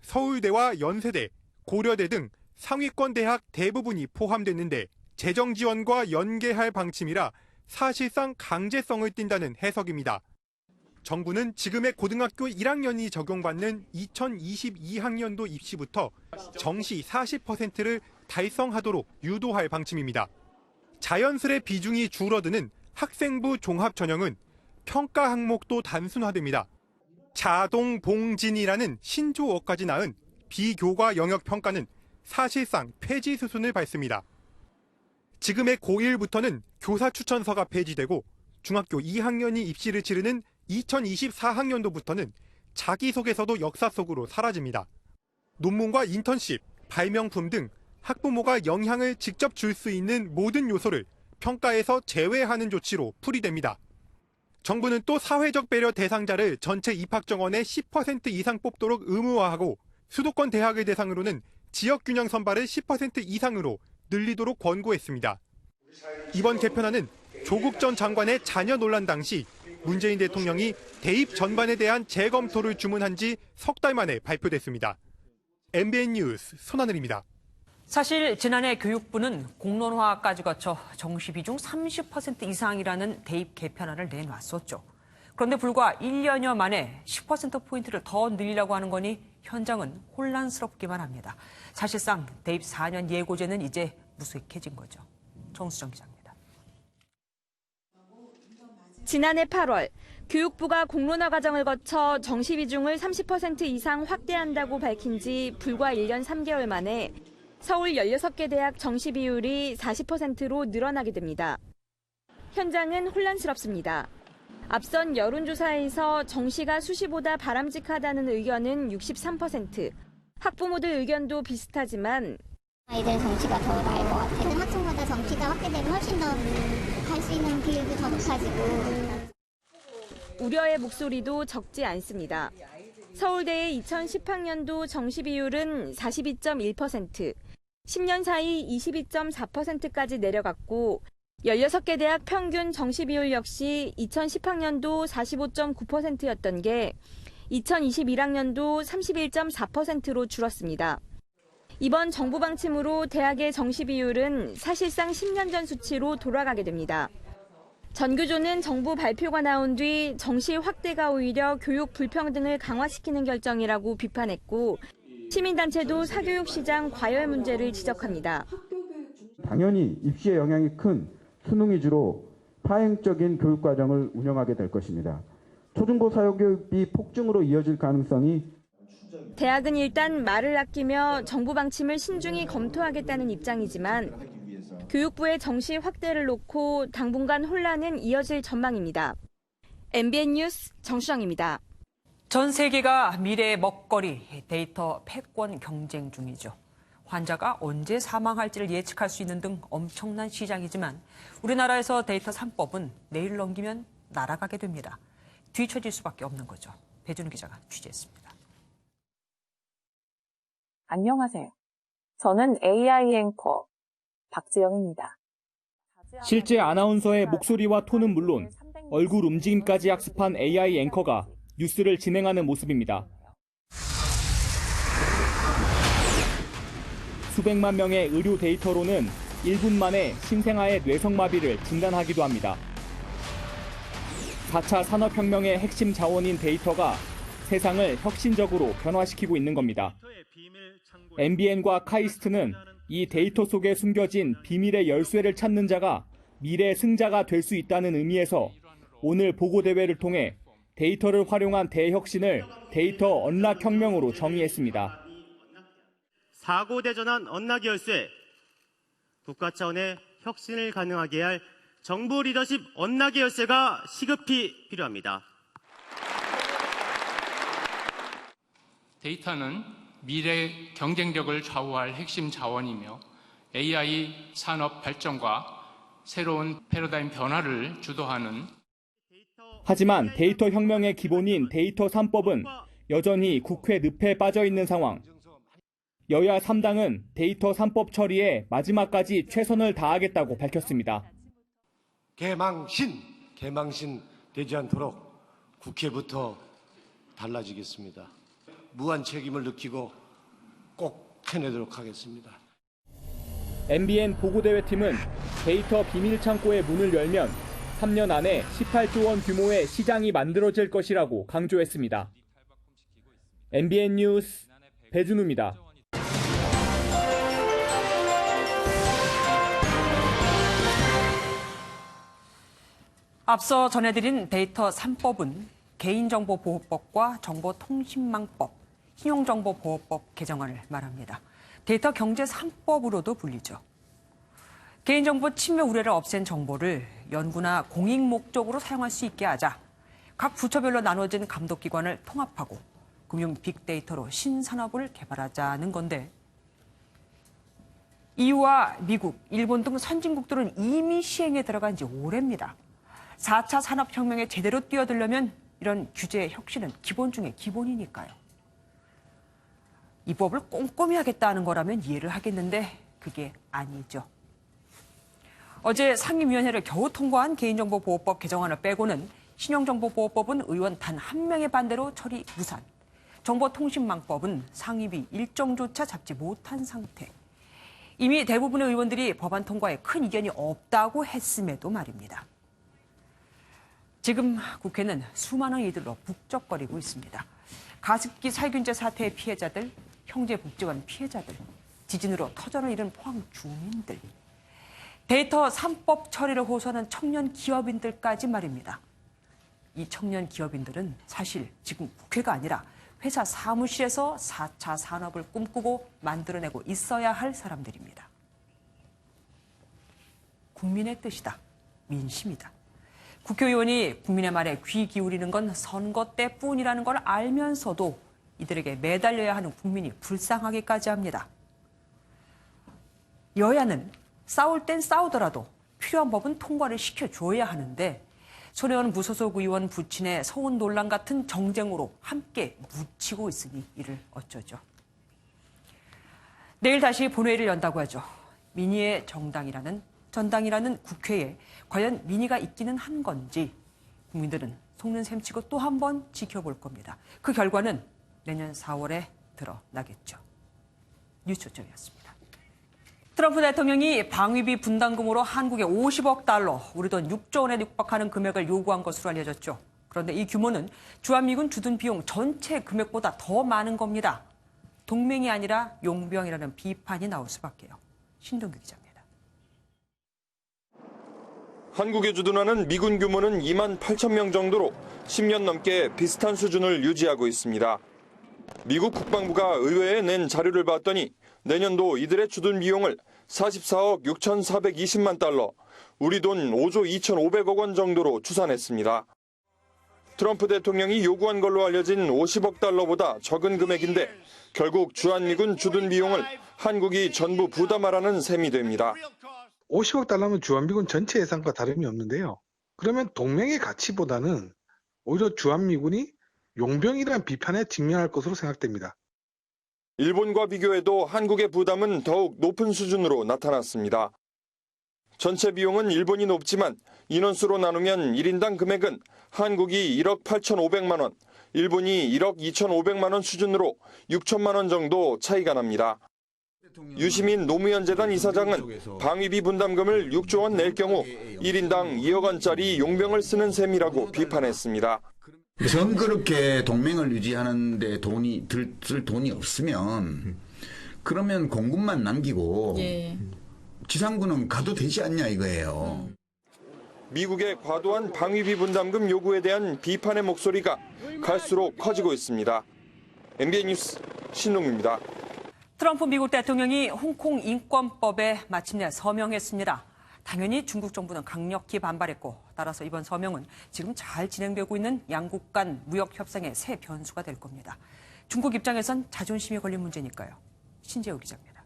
Speaker 6: 서울대와 연세대, 고려대 등 상위권 대학 대부분이 포함됐는데 재정 지원과 연계할 방침이라 사실상 강제성을 띈다는 해석입니다. 정부는 지금의 고등학교 1학년이 적용받는 2022학년도 입시부터 정시 40%를 달성하도록 유도할 방침입니다. 자연스레 비중이 줄어드는 학생부 종합 전형은 평가 항목도 단순화됩니다. 자동봉진이라는 신조어까지 낳은 비교과 영역 평가는 사실상 폐지 수순을 밟습니다. 지금의 고1부터는 교사 추천서가 폐지되고 중학교 2학년이 입시를 치르는 2024학년도부터는 자기소개서도 역사 속으로 사라집니다. 논문과 인턴십, 발명품 등 학부모가 영향을 직접 줄 수 있는 모든 요소를 평가에서 제외하는 조치로 풀이됩니다. 정부는 또 사회적 배려 대상자를 전체 입학 정원의 10% 이상 뽑도록 의무화하고 수도권 대학을 대상으로는 지역균형 선발을 10% 이상으로 늘리도록 권고했습니다. 이번 개편안은 조국 전 장관의 자녀 논란 당시 문재인 대통령이 대입 전반에 대한 재검토를 주문한 지 석 달 만에 발표됐습니다. MBN 뉴스 손하늘입니다.
Speaker 1: 사실 지난해 교육부는 공론화까지 거쳐 정시 비중 30% 이상이라는 대입 개편안을 내놨었죠. 그런데 불과 1년여 만에 10%포인트를 더 늘리려고 하는 거니 현장은 혼란스럽기만 합니다. 사실상 대입 4년 예고제는 이제 무색해진 거죠. 정수정 기자입니다.
Speaker 4: 지난해 8월 교육부가 공론화 과정을 거쳐 정시 비중을 30% 이상 확대한다고 밝힌 지 불과 1년 3개월 만에 서울 16개 대학 정시 비율이 40%로 늘어나게 됩니다. 현장은 혼란스럽습니다. 앞선 여론조사에서 정시가 수시보다 바람직하다는 의견은 63%, 학부모들 의견도 비슷하지만
Speaker 25: 아이들 정시가 더 나을 것 같아요. 학종마다 정시가 확대되면 훨씬 더 갈 수 있는 비율도 더 높아지고.
Speaker 4: 우려의 목소리도 적지 않습니다. 서울대의 2010학년도 정시 비율은 42.1%, 10년 사이 22.4%까지 내려갔고 16개 대학 평균 정시 비율 역시 2010학년도 45.9%였던 게 2021학년도 31.4%로 줄었습니다. 이번 정부 방침으로 대학의 정시 비율은 사실상 10년 전 수치로 돌아가게 됩니다. 전교조는 정부 발표가 나온 뒤 정시 확대가 오히려 교육 불평등을 강화시키는 결정이라고 비판했고 시민단체도 사교육 시장 과열 문제를 지적합니다.
Speaker 8: 당연히 입시에 영향이 큰 수능 위주로 파행적인 교육과정을 운영하게 될 것입니다. 초중고 사교육비 폭증으로 이어질 가능성이
Speaker 4: 대학은 일단 말을 아끼며 정부 방침을 신중히 검토하겠다는 입장이지만 교육부의 정시 확대를 놓고 당분간 혼란은 이어질 전망입니다. MBN 뉴스 정수정입니다.
Speaker 1: 전 세계가 미래의 먹거리, 데이터 패권 경쟁 중이죠. 환자가 언제 사망할지를 예측할 수 있는 등 엄청난 시장이지만 우리나라에서 데이터 3법은 내일 넘기면 날아가게 됩니다. 뒤처질 수밖에 없는 거죠. 배준우 기자가 취재했습니다.
Speaker 9: 안녕하세요. 저는 AI 앵커 박지영입니다.
Speaker 12: 실제 아나운서의 목소리와 톤은 물론 얼굴 움직임까지 학습한 AI 앵커가 뉴스를 진행하는 모습입니다. 수백만 명의 의료 데이터로는 1분 만에 신생아의 뇌성마비를 진단하기도 합니다. 4차 산업혁명의 핵심 자원인 데이터가 세상을 혁신적으로 변화시키고 있는 겁니다. MBN과 카이스트는 이 데이터 속에 숨겨진 비밀의 열쇠를 찾는 자가 미래 승자가 될 수 있다는 의미에서 오늘 보고대회를 통해 데이터를 활용한 대혁신을 데이터 언락혁명으로 정의했습니다.
Speaker 14: 사고대전환 언락 열쇠, 국가 차원의 혁신을 가능하게 할 정부 리더십 언락 열쇠가 시급히 필요합니다.
Speaker 26: 데이터는 미래 경쟁력을 좌우할 핵심 자원이며 AI 산업 발전과 새로운 패러다임 변화를 주도하는
Speaker 12: 하지만 데이터 혁명의 기본인 데이터 3법은 여전히 국회 늪에 빠져 있는 상황. 여야 3당은 데이터 3법 처리에 마지막까지 최선을 다하겠다고 밝혔습니다.
Speaker 27: 개망신 되지 않도록 국회부터 달라지겠습니다. 무한 책임을 느끼고 꼭 해내도록 하겠습니다.
Speaker 12: MBN 보고대회팀은 데이터 비밀창고의 문을 열면 3년 안에 18조 원 규모의 시장이 만들어질 것이라고 강조했습니다. MBN 뉴스 배준우입니다.
Speaker 1: 앞서 전해드린 데이터 3법은 개인정보보호법과 정보통신망법, 신용정보보호법 개정안을 말합니다. 데이터 경제 3법으로도 불리죠. 개인정보 침해 우려를 없앤 정보를 연구나 공익 목적으로 사용할 수 있게 하자 각 부처별로 나눠진 감독기관을 통합하고 금융 빅데이터로 신산업을 개발하자는 건데 EU와 미국, 일본 등 선진국들은 이미 시행에 들어간 지 오래입니다. 4차 산업혁명에 제대로 뛰어들려면 이런 규제 혁신은 기본 중에 기본이니까요. 이 법을 꼼꼼히 하겠다는 거라면 이해를 하겠는데 그게 아니죠. 어제 상임위원회를 겨우 통과한 개인정보보호법 개정안을 빼고는 신용정보보호법은 의원 단 한 명의 반대로 처리 무산. 정보통신망법은 상임위 일정조차 잡지 못한 상태. 이미 대부분의 의원들이 법안 통과에 큰 이견이 없다고 했음에도 말입니다. 지금 국회는 수많은 이들로 북적거리고 있습니다. 가습기 살균제 사태의 피해자들, 형제복지관 피해자들, 지진으로 터전을 잃은 포항 주민들, 데이터 3법 처리를 호소하는 청년 기업인들까지 말입니다. 이 청년 기업인들은 사실 지금 국회가 아니라 회사 사무실에서 4차 산업을 꿈꾸고 만들어내고 있어야 할 사람들입니다. 국민의 뜻이다. 민심이다. 국회의원이 국민의 말에 귀 기울이는 건 선거 때뿐이라는 걸 알면서도 이들에게 매달려야 하는 국민이 불쌍하기까지 합니다. 여야는 싸울 땐 싸우더라도 필요한 법은 통과를 시켜줘야 하는데 손혜원 무소속 의원 부친의 서훈 논란 같은 정쟁으로 함께 묻히고 있으니 이를 어쩌죠. 내일 다시 본회의를 연다고 하죠. 민의의 전당이라는 국회에 과연 민의가 있기는 한 건지 국민들은 속는 셈치고 또 한 번 지켜볼 겁니다. 그 결과는 내년 4월에 드러나겠죠. 뉴스초점이었습니다. 트럼프 대통령이 방위비 분담금으로 한국에 50억 달러, 우리 돈 6조 원에 육박하는 금액을 요구한 것으로 알려졌죠. 그런데 이 규모는 주한미군 주둔 비용 전체 금액보다 더 많은 겁니다. 동맹이 아니라 용병이라는 비판이 나올 수밖에요. 신동규 기자입니다.
Speaker 11: 한국에 주둔하는 미군 규모는 2만 8천 명 정도로 10년 넘게 비슷한 수준을 유지하고 있습니다. 미국 국방부가 의회에 낸 자료를 봤더니 내년도 이들의 주둔 비용을 44억 6,420만 달러, 우리 돈 5조 2,500억 원 정도로 추산했습니다. 트럼프 대통령이 요구한 걸로 알려진 50억 달러보다 적은 금액인데 결국 주한미군 주둔 비용을 한국이 전부 부담하라는 셈이 됩니다.
Speaker 13: 50억 달러면 주한미군 전체 예산과 다름이 없는데요. 그러면 동맹의 가치보다는 오히려 주한미군이 용병이라는 비판에 직면할 것으로 생각됩니다.
Speaker 11: 일본과 비교해도 한국의 부담은 더욱 높은 수준으로 나타났습니다. 전체 비용은 일본이 높지만 인원수로 나누면 1인당 금액은 한국이 1억 8,500만 원, 일본이 1억 2,500만 원 수준으로 6천만 원 정도 차이가 납니다. 유시민 노무현 재단 이사장은 방위비 분담금을 6조 원 낼 경우 1인당 2억 원짜리 용병을 쓰는 셈이라고 비판했습니다.
Speaker 15: 전 그렇게 동맹을 유지하는 데 쓸 돈이 없으면 그러면 공군만 남기고 지상군은 가도 되지 않냐 이거예요.
Speaker 11: 미국의 과도한 방위비 분담금 요구에 대한 비판의 목소리가 갈수록 커지고 있습니다. MBN 뉴스 신동규입니다.
Speaker 1: 트럼프 미국 대통령이 홍콩 인권법에 마침내 서명했습니다. 당연히 중국 정부는 강력히 반발했고 따라서 이번 서명은 지금 잘 진행되고 있는 양국 간 무역 협상의 새 변수가 될 겁니다. 중국 입장에선 자존심이 걸린 문제니까요. 신재호 기자입니다.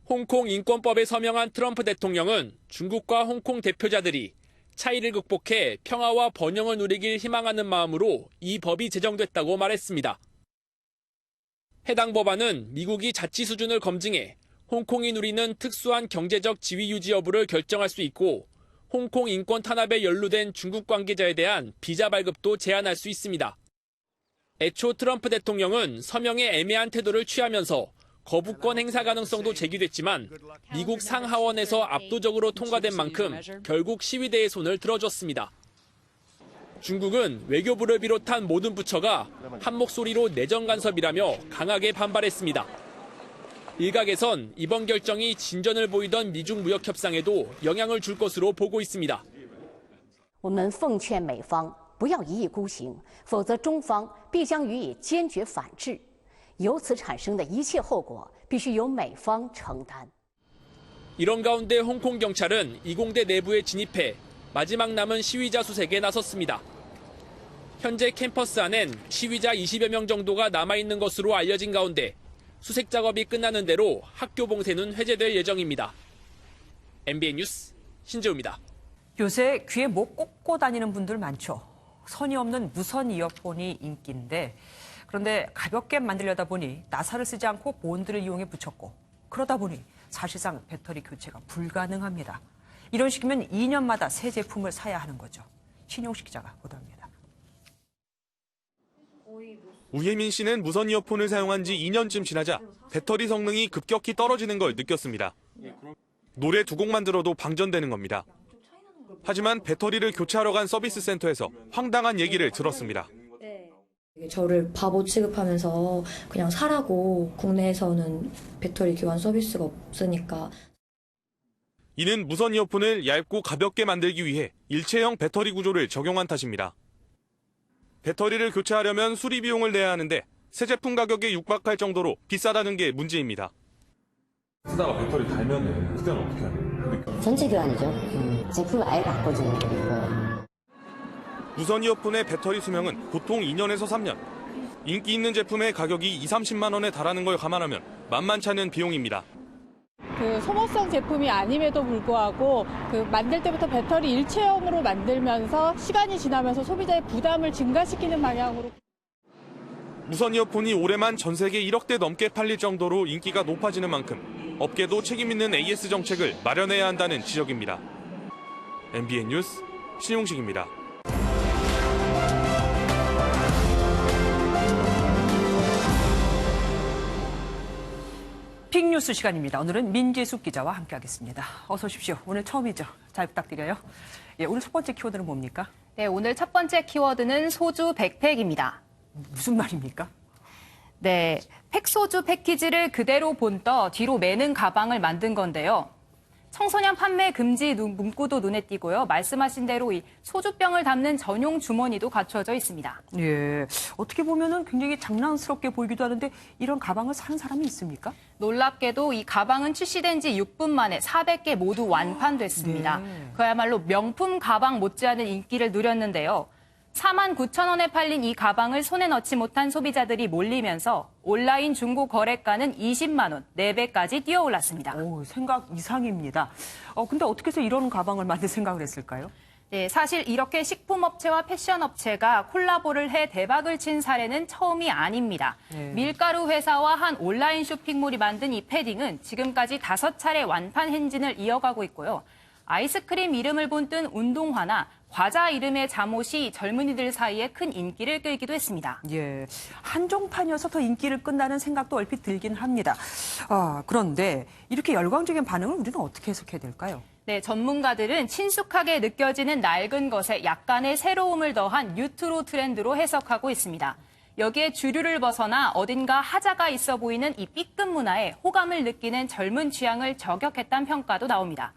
Speaker 16: 홍콩 인권법에 서명한 트럼프 대통령은 중국과 홍콩 대표자들이 차이를 극복해 평화와 번영을 누리길 희망하는 마음으로 이 법이 제정됐다고 말했습니다. 해당 법안은 미국이 자치 수준을 검증해 홍콩이 누리는 특수한 경제적 지위 유지 여부를 결정할 수 있고 홍콩 인권 탄압에 연루된 중국 관계자에 대한 비자 발급도 제한할 수 있습니다. 애초 트럼프 대통령은 서명에 애매한 태도를 취하면서 거부권 행사 가능성도 제기됐지만 미국 상하원에서 압도적으로 통과된 만큼 결국 시위대의 손을 들어줬습니다. 중국은 외교부를 비롯한 모든 부처가 한 목소리로 내정 간섭이라며 강하게 반발했습니다. 일각에선 이번 결정이 진전을 보이던 미중 무역 협상에도 영향을 줄 것으로 보고 있습니다.
Speaker 17: 我们奉劝美方不要一意孤行，否则中方必将予以坚决反制。由此产生的一切后果必须由美方承担。
Speaker 16: 이런 가운데 홍콩 경찰은 이공대 내부에 진입해 마지막 남은 시위자 수색에 나섰습니다. 현재 캠퍼스 안엔 시위자 20여 명 정도가 남아있는 것으로 알려진 가운데 수색 작업이 끝나는 대로 학교 봉쇄는 해제될 예정입니다. MBN 뉴스 신재우입니다.
Speaker 1: 요새 귀에 뭐 꽂고 다니는 분들 많죠. 선이 없는 무선 이어폰이 인기인데 그런데 가볍게 만들려다 보니 나사를 쓰지 않고 본드를 이용해 붙였고 그러다 보니 사실상 배터리 교체가 불가능합니다. 이런 식이면 2년마다 새 제품을 사야 하는 거죠. 신용식 기자가 보도합니다.
Speaker 18: 우혜민 씨는 무선 이어폰을 사용한 지 2년쯤 지나자 배터리 성능이 급격히 떨어지는 걸 느꼈습니다. 노래 2곡만 들어도 방전되는 겁니다. 하지만 배터리를 교체하러 간 서비스 센터에서 황당한 얘기를 들었습니다.
Speaker 19: 저를 바보 취급하면서 그냥 사라고, 국내에서는 배터리 교환 서비스가 없으니까.
Speaker 18: 이는 무선 이어폰을 얇고 가볍게 만들기 위해 일체형 배터리 구조를 적용한 탓입니다. 배터리를 교체하려면 수리 비용을 내야 하는데 새 제품 가격에 육박할 정도로 비싸다는 게 문제입니다.
Speaker 20: 쓰다가 배터리 달면은 그때는 어떻게 하나요?
Speaker 21: 전체 교환이죠. 제품을 아예 바꿔주는 거예요.
Speaker 18: 무선 이어폰의 배터리 수명은 보통 2년에서 3년. 인기 있는 제품의 가격이 20-30만 원에 달하는 걸 감안하면 만만치 않은 비용입니다.
Speaker 22: 그 소모성 제품이 아님에도 불구하고 그 만들 때부터 배터리 일체형으로 만들면서 시간이 지나면서 소비자의 부담을 증가시키는 방향으로.
Speaker 18: 무선 이어폰이 올해만 전 세계 1억 대 넘게 팔릴 정도로 인기가 높아지는 만큼 업계도 책임 있는 AS 정책을 마련해야 한다는 지적입니다. MBN 뉴스 신용식입니다.
Speaker 1: 빅뉴스 시간입니다. 오늘은 민재숙 기자와 함께하겠습니다. 어서 오십시오. 오늘 처음이죠. 잘 부탁드려요. 예, 오늘 첫 번째 키워드는 뭡니까?
Speaker 23: 네, 오늘 첫 번째 키워드는 소주 백팩입니다.
Speaker 1: 무슨 말입니까?
Speaker 23: 네, 팩소주 패키지를 그대로 본떠 뒤로 매는 가방을 만든 건데요. 청소년 판매 금지 문구도 눈에 띄고요. 말씀하신 대로 이 소주병을 담는 전용 주머니도 갖춰져 있습니다.
Speaker 1: 예, 어떻게 보면은 굉장히 장난스럽게 보이기도 하는데 이런 가방을 사는 사람이 있습니까?
Speaker 23: 놀랍게도 이 가방은 출시된 지 6분 만에 400개 모두 완판됐습니다.
Speaker 1: 네.
Speaker 23: 그야말로 명품 가방 못지않은 인기를 누렸는데요. 49,000원에 팔린 이 가방을 손에 넣지 못한 소비자들이 몰리면서 온라인 중고 거래가는 20만 원, 4배까지 뛰어올랐습니다.
Speaker 1: 오, 생각 이상입니다. 근데 어떻게 해서 이런 가방을 만들 생각을 했을까요?
Speaker 23: 네, 사실 이렇게 식품업체와 패션업체가 콜라보를 해 대박을 친 사례는 처음이 아닙니다.
Speaker 1: 네.
Speaker 23: 밀가루 회사와 한 온라인 쇼핑몰이 만든 이 패딩은 지금까지 5차례 완판 행진을 이어가고 있고요. 아이스크림 이름을 본뜬 운동화나 과자 이름의 잠옷이 젊은이들 사이에 큰 인기를 끌기도 했습니다.
Speaker 1: 예, 한정판이어서 더 인기를 끈다는 생각도 얼핏 들긴 합니다. 그런데 이렇게 열광적인 반응을 우리는 어떻게 해석해야 될까요?
Speaker 23: 네, 전문가들은 친숙하게 느껴지는 낡은 것에 약간의 새로움을 더한 뉴트로 트렌드로 해석하고 있습니다. 여기에 주류를 벗어나 어딘가 하자가 있어 보이는 이 B급 문화에 호감을 느끼는 젊은 취향을 저격했다는 평가도 나옵니다.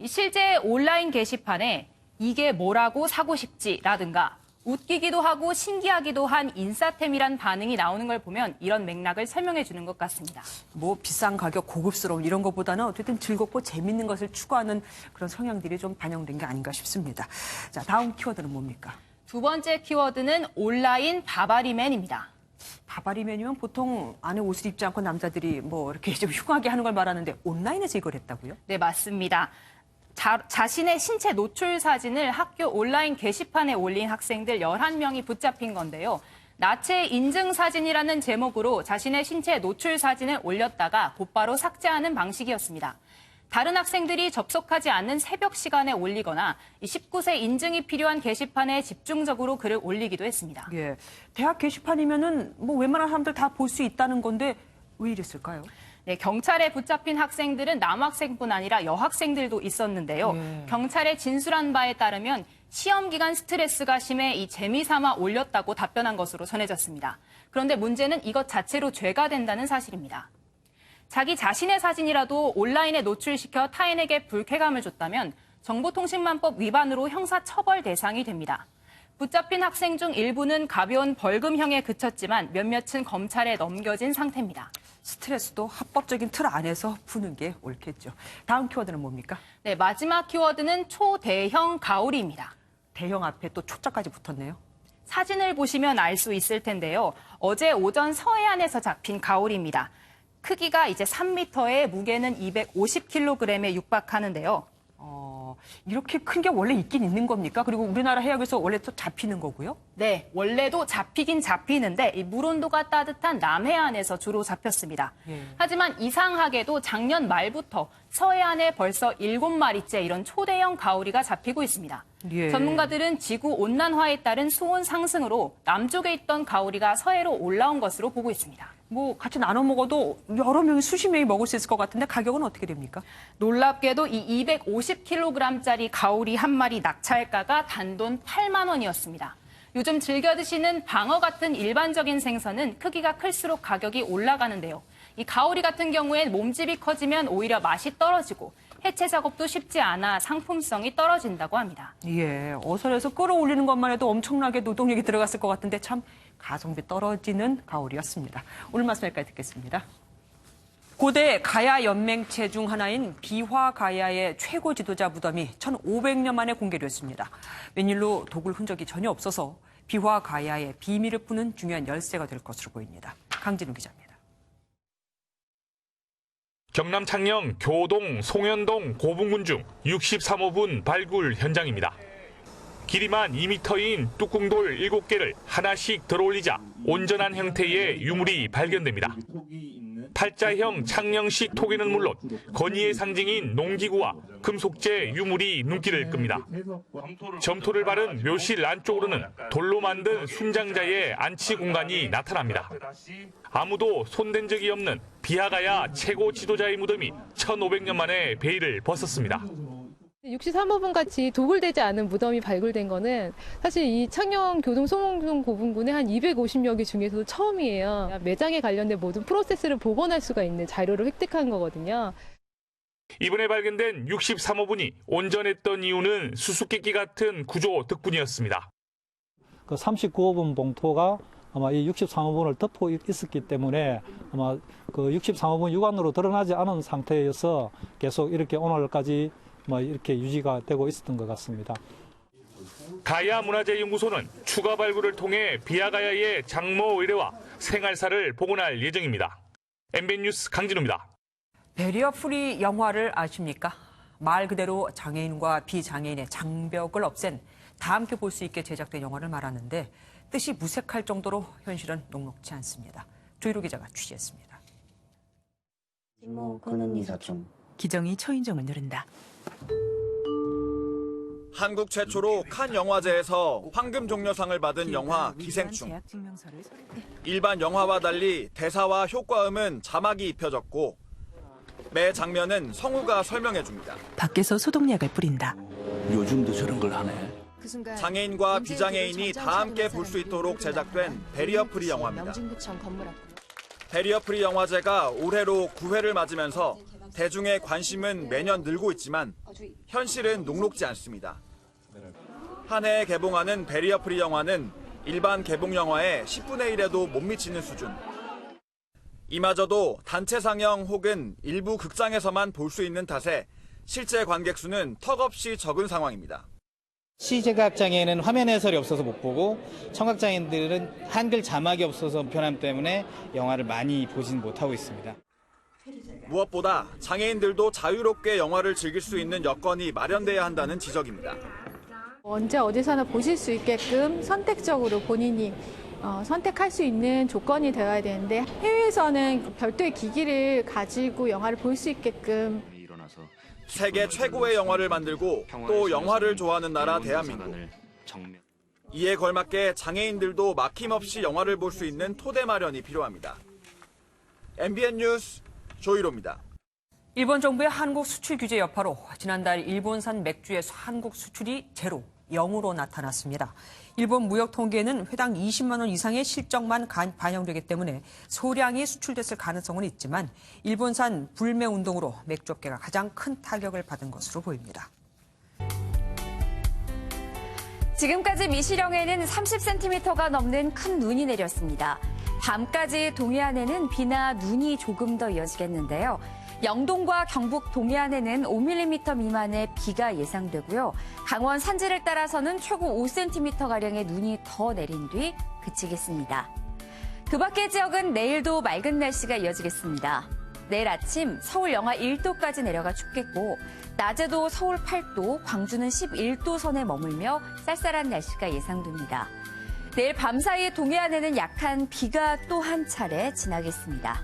Speaker 23: 실제 온라인 게시판에 이게 뭐라고 사고 싶지라든가 웃기기도 하고 신기하기도 한 인싸템이란 반응이 나오는 걸 보면 이런 맥락을 설명해 주는 것 같습니다.
Speaker 1: 뭐 비싼 가격, 고급스러운 이런 것보다는 어쨌든 즐겁고 재밌는 것을 추구하는 그런 성향들이 좀 반영된 게 아닌가 싶습니다. 자, 다음 키워드는 뭡니까?
Speaker 23: 두 번째 키워드는 온라인 바바리맨입니다.
Speaker 1: 바바리맨이면 보통 안에 옷을 입지 않고 남자들이 뭐 이렇게 좀 흉하게 하는 걸 말하는데 온라인에서 이걸 했다고요?
Speaker 23: 네, 맞습니다. 자신의 신체 노출 사진을 학교 온라인 게시판에 올린 학생들 11명이 붙잡힌 건데요. 나체 인증 사진이라는 제목으로 자신의 신체 노출 사진을 올렸다가 곧바로 삭제하는 방식이었습니다. 다른 학생들이 접속하지 않는 새벽 시간에 올리거나 19세 인증이 필요한 게시판에 집중적으로 글을 올리기도 했습니다.
Speaker 1: 예, 대학 게시판이면은 뭐 웬만한 사람들 다 볼 수 있다는 건데 왜 이랬을까요?
Speaker 23: 네, 경찰에 붙잡힌 학생들은 남학생뿐 아니라 여학생들도 있었는데요. 경찰에 진술한 바에 따르면 시험 기간 스트레스가 심해 이 재미삼아 올렸다고 답변한 것으로 전해졌습니다. 그런데 문제는 이것 자체로 죄가 된다는 사실입니다. 자기 자신의 사진이라도 온라인에 노출시켜 타인에게 불쾌감을 줬다면 정보통신망법 위반으로 형사처벌 대상이 됩니다. 붙잡힌 학생 중 일부는 가벼운 벌금형에 그쳤지만 몇몇은 검찰에 넘겨진 상태입니다.
Speaker 1: 스트레스도 합법적인 틀 안에서 푸는 게 옳겠죠. 다음 키워드는 뭡니까?
Speaker 23: 네, 마지막 키워드는 초대형 가오리입니다.
Speaker 1: 대형 앞에 또 초자까지 붙었네요.
Speaker 23: 사진을 보시면 알 수 있을 텐데요. 어제 오전 서해안에서 잡힌 가오리입니다. 크기가 이제 3m에 무게는 250kg에 육박하는데요.
Speaker 1: 이렇게 큰 게 원래 있긴 있는 겁니까? 그리고 우리나라 해역에서 원래 또 잡히는 거고요?
Speaker 23: 네, 원래도 잡히긴 잡히는데 이 물 온도가 따뜻한 남해안에서 주로 잡혔습니다. 하지만 이상하게도 작년 말부터 서해안에 벌써 7마리째 이런 초대형 가오리가 잡히고 있습니다. 전문가들은 지구 온난화에 따른 수온 상승으로 남쪽에 있던 가오리가 서해로 올라온 것으로 보고 있습니다.
Speaker 1: 뭐 같이 나눠 먹어도 여러 명이 수십 명이 먹을 수 있을 것 같은데 가격은 어떻게 됩니까?
Speaker 23: 놀랍게도 이 250kg짜리 가오리 한 마리 낙찰가가 단돈 8만 원이었습니다. 요즘 즐겨 드시는 방어 같은 일반적인 생선은 크기가 클수록 가격이 올라가는데요. 이 가오리 같은 경우엔 몸집이 커지면 오히려 맛이 떨어지고 해체 작업도 쉽지 않아 상품성이 떨어진다고 합니다.
Speaker 1: 예, 어선에서 끌어올리는 것만 해도 엄청나게 노동력이 들어갔을 것 같은데 참 가성비 떨어지는 가오리였습니다. 오늘 말씀 여기까지 듣겠습니다. 고대 가야 연맹체 중 하나인 비화 가야의 최고 지도자 무덤이 1,500년 만에 공개됐습니다. 웬일로 도굴 흔적이 전혀 없어서 비화 가야의 비밀을 푸는 중요한 열쇠가 될 것으로 보입니다. 강진우 기자입니다.
Speaker 2: 경남 창녕 교동, 송현동, 고분군 중 63호분 발굴 현장입니다. 길이만 2m인 뚜껑돌 7개를 하나씩 들어올리자 온전한 형태의 유물이 발견됩니다. 팔자형 창녕식 토기는 물론 건의의 상징인 농기구와 금속재 유물이 눈길을 끕니다. 점토를 바른 묘실 안쪽으로는 돌로 만든 순장자의 안치 공간이 나타납니다. 아무도 손댄 적이 없는 비하가야 최고 지도자의 무덤이 1,500년 만에 베일을 벗었습니다.
Speaker 22: 63호분 같이 도굴되지 않은 무덤이 발굴된 거는 사실 이 창녕 교동 송홍동 고분군의 한 250여 개 중에서도 처음이에요. 매장에 관련된 모든 프로세스를 복원할 수가 있는 자료를 획득한 거거든요.
Speaker 2: 이번에 발견된 63호분이 온전했던 이유는 수수께끼 같은 구조 덕분이었습니다.
Speaker 3: 그 39호분 봉토가 아마 이 63호분을 덮고 있었기 때문에 아마 그 63호분 육안으로 드러나지 않은 상태여서 계속 이렇게 오늘까지 이렇게 유지가 되고 있었던 것 같습니다.
Speaker 2: 가야문화재연구소는 추가 발굴을 통해 비하가야의 장모 의례와 생활사를 복원할 예정입니다. MBN 뉴스 강진우입니다.
Speaker 1: 베리어 프리 영화를 아십니까? 말 그대로 장애인과 비장애인의 장벽을 없앤 다 함께 볼 수 있게 제작된 영화를 말하는데 뜻이 무색할 정도로 현실은 녹록지 않습니다. 조희로 기자가 취재했습니다.
Speaker 5: 기정이 초인종을 누른다.
Speaker 6: 한국 최초로 칸 영화제에서 황금 종려상을 받은 영화 기생충. 일반 영화와 달리 대사와 효과음은 자막이 입혀졌고 매 장면은 성우가 설명해줍니다.
Speaker 5: 밖에서 소독약을 뿌린다.
Speaker 6: 요즘도 저런 걸 하네. 장애인과 비장애인이 다 함께 볼 수 있도록 제작된 베리어 프리 영화입니다. 베리어 프리 영화제가 올해로 9회를 맞으면서 대중의 관심은 매년 늘고 있지만 현실은 녹록지 않습니다. 한 해에 개봉하는 베리어 프리 영화는 일반 개봉 영화의 10분의 1에도 못 미치는 수준. 이마저도 단체 상영 혹은 일부 극장에서만 볼 수 있는 탓에 실제 관객 수는 턱없이 적은 상황입니다.
Speaker 7: 시각장애인은 화면 해설이 없어서 못 보고 청각장애인들은 한글 자막이 없어서 불편함 때문에 영화를 많이 보진 못하고 있습니다.
Speaker 6: 무엇보다 장애인들도 자유롭게 영화를 즐길 수 있는 여건이 마련돼야 한다는 지적입니다.
Speaker 22: 언제 어디서나 보실 수 있게끔 선택적으로 본인이 선택할 수 있는 조건이 되어야 되는데 해외에서는 별도의 기기를 가지고 영화를 볼 수 있게끔
Speaker 6: 세계 최고의 영화를 만들고 또 영화를 좋아하는 나라 대한민국. 이에 걸맞게 장애인들도 막힘없이 영화를 볼 수 있는 토대 마련이 필요합니다. MBN 뉴스 조희로입니다.
Speaker 1: 일본 정부의 한국 수출 규제 여파로 지난달 일본산 맥주의 한국 수출이 제로, 0으로 나타났습니다. 일본 무역 통계에는 회당 20만 원 이상의 실적만 반영되기 때문에 소량이 수출됐을 가능성은 있지만 일본산 불매 운동으로 맥주업계가 가장 큰 타격을 받은 것으로 보입니다.
Speaker 10: 지금까지 미시령에는 30cm가 넘는 큰 눈이 내렸습니다. 밤까지 동해안에는 비나 눈이 조금 더 이어지겠는데요. 영동과 경북 동해안에는 5mm 미만의 비가 예상되고요. 강원 산지를 따라서는 최고 5cm가량의 눈이 더 내린 뒤 그치겠습니다. 그 밖의 지역은 내일도 맑은 날씨가 이어지겠습니다. 내일 아침 서울 영하 1도까지 내려가 춥겠고 낮에도 서울 8도, 광주는 11도 선에 머물며 쌀쌀한 날씨가 예상됩니다. 내일 밤 사이 동해안에는 약한 비가 또 한 차례 지나겠습니다.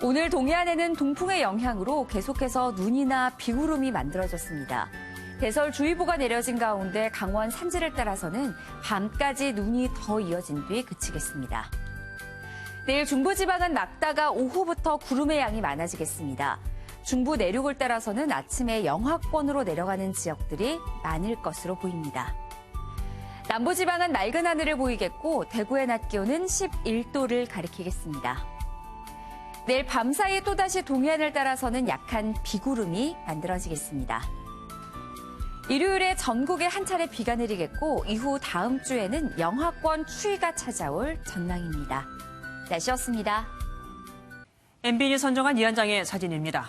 Speaker 10: 오늘 동해안에는 동풍의 영향으로 계속해서 눈이나 비구름이 만들어졌습니다. 대설주의보가 내려진 가운데 강원 산지를 따라서는 밤까지 눈이 더 이어진 뒤 그치겠습니다. 내일 중부지방은 낮다가 오후부터 구름의 양이 많아지겠습니다. 중부 내륙을 따라서는 아침에 영하권으로 내려가는 지역들이 많을 것으로 보입니다. 남부지방은 맑은 하늘을 보이겠고 대구의 낮 기온은 11도를 가리키겠습니다. 내일 밤사이 또다시 동해안을 따라서는 약한 비구름이 만들어지겠습니다. 일요일에 전국에 한 차례 비가 내리겠고 이후 다음 주에는 영하권 추위가 찾아올 전망입니다. 날씨였습니다.
Speaker 1: MBN이 선정한 이한장의 사진입니다.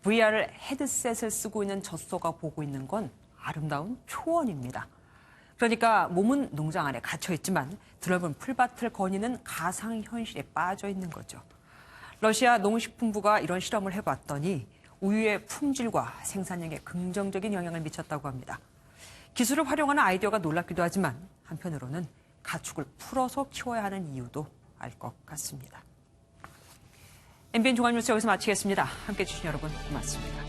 Speaker 1: VR 헤드셋을 쓰고 있는 젖소가 보고 있는 건 아름다운 초원입니다. 그러니까 몸은 농장 안에 갇혀 있지만 드넓은 풀밭을 거니는 가상현실에 빠져 있는 거죠. 러시아 농식품부가 이런 실험을 해봤더니 우유의 품질과 생산량에 긍정적인 영향을 미쳤다고 합니다. 기술을 활용하는 아이디어가 놀랍기도 하지만 한편으로는 가축을 풀어서 키워야 하는 이유도 알 것 같습니다. MBN 종합뉴스 여기서 마치겠습니다. 함께해 주신 여러분 고맙습니다.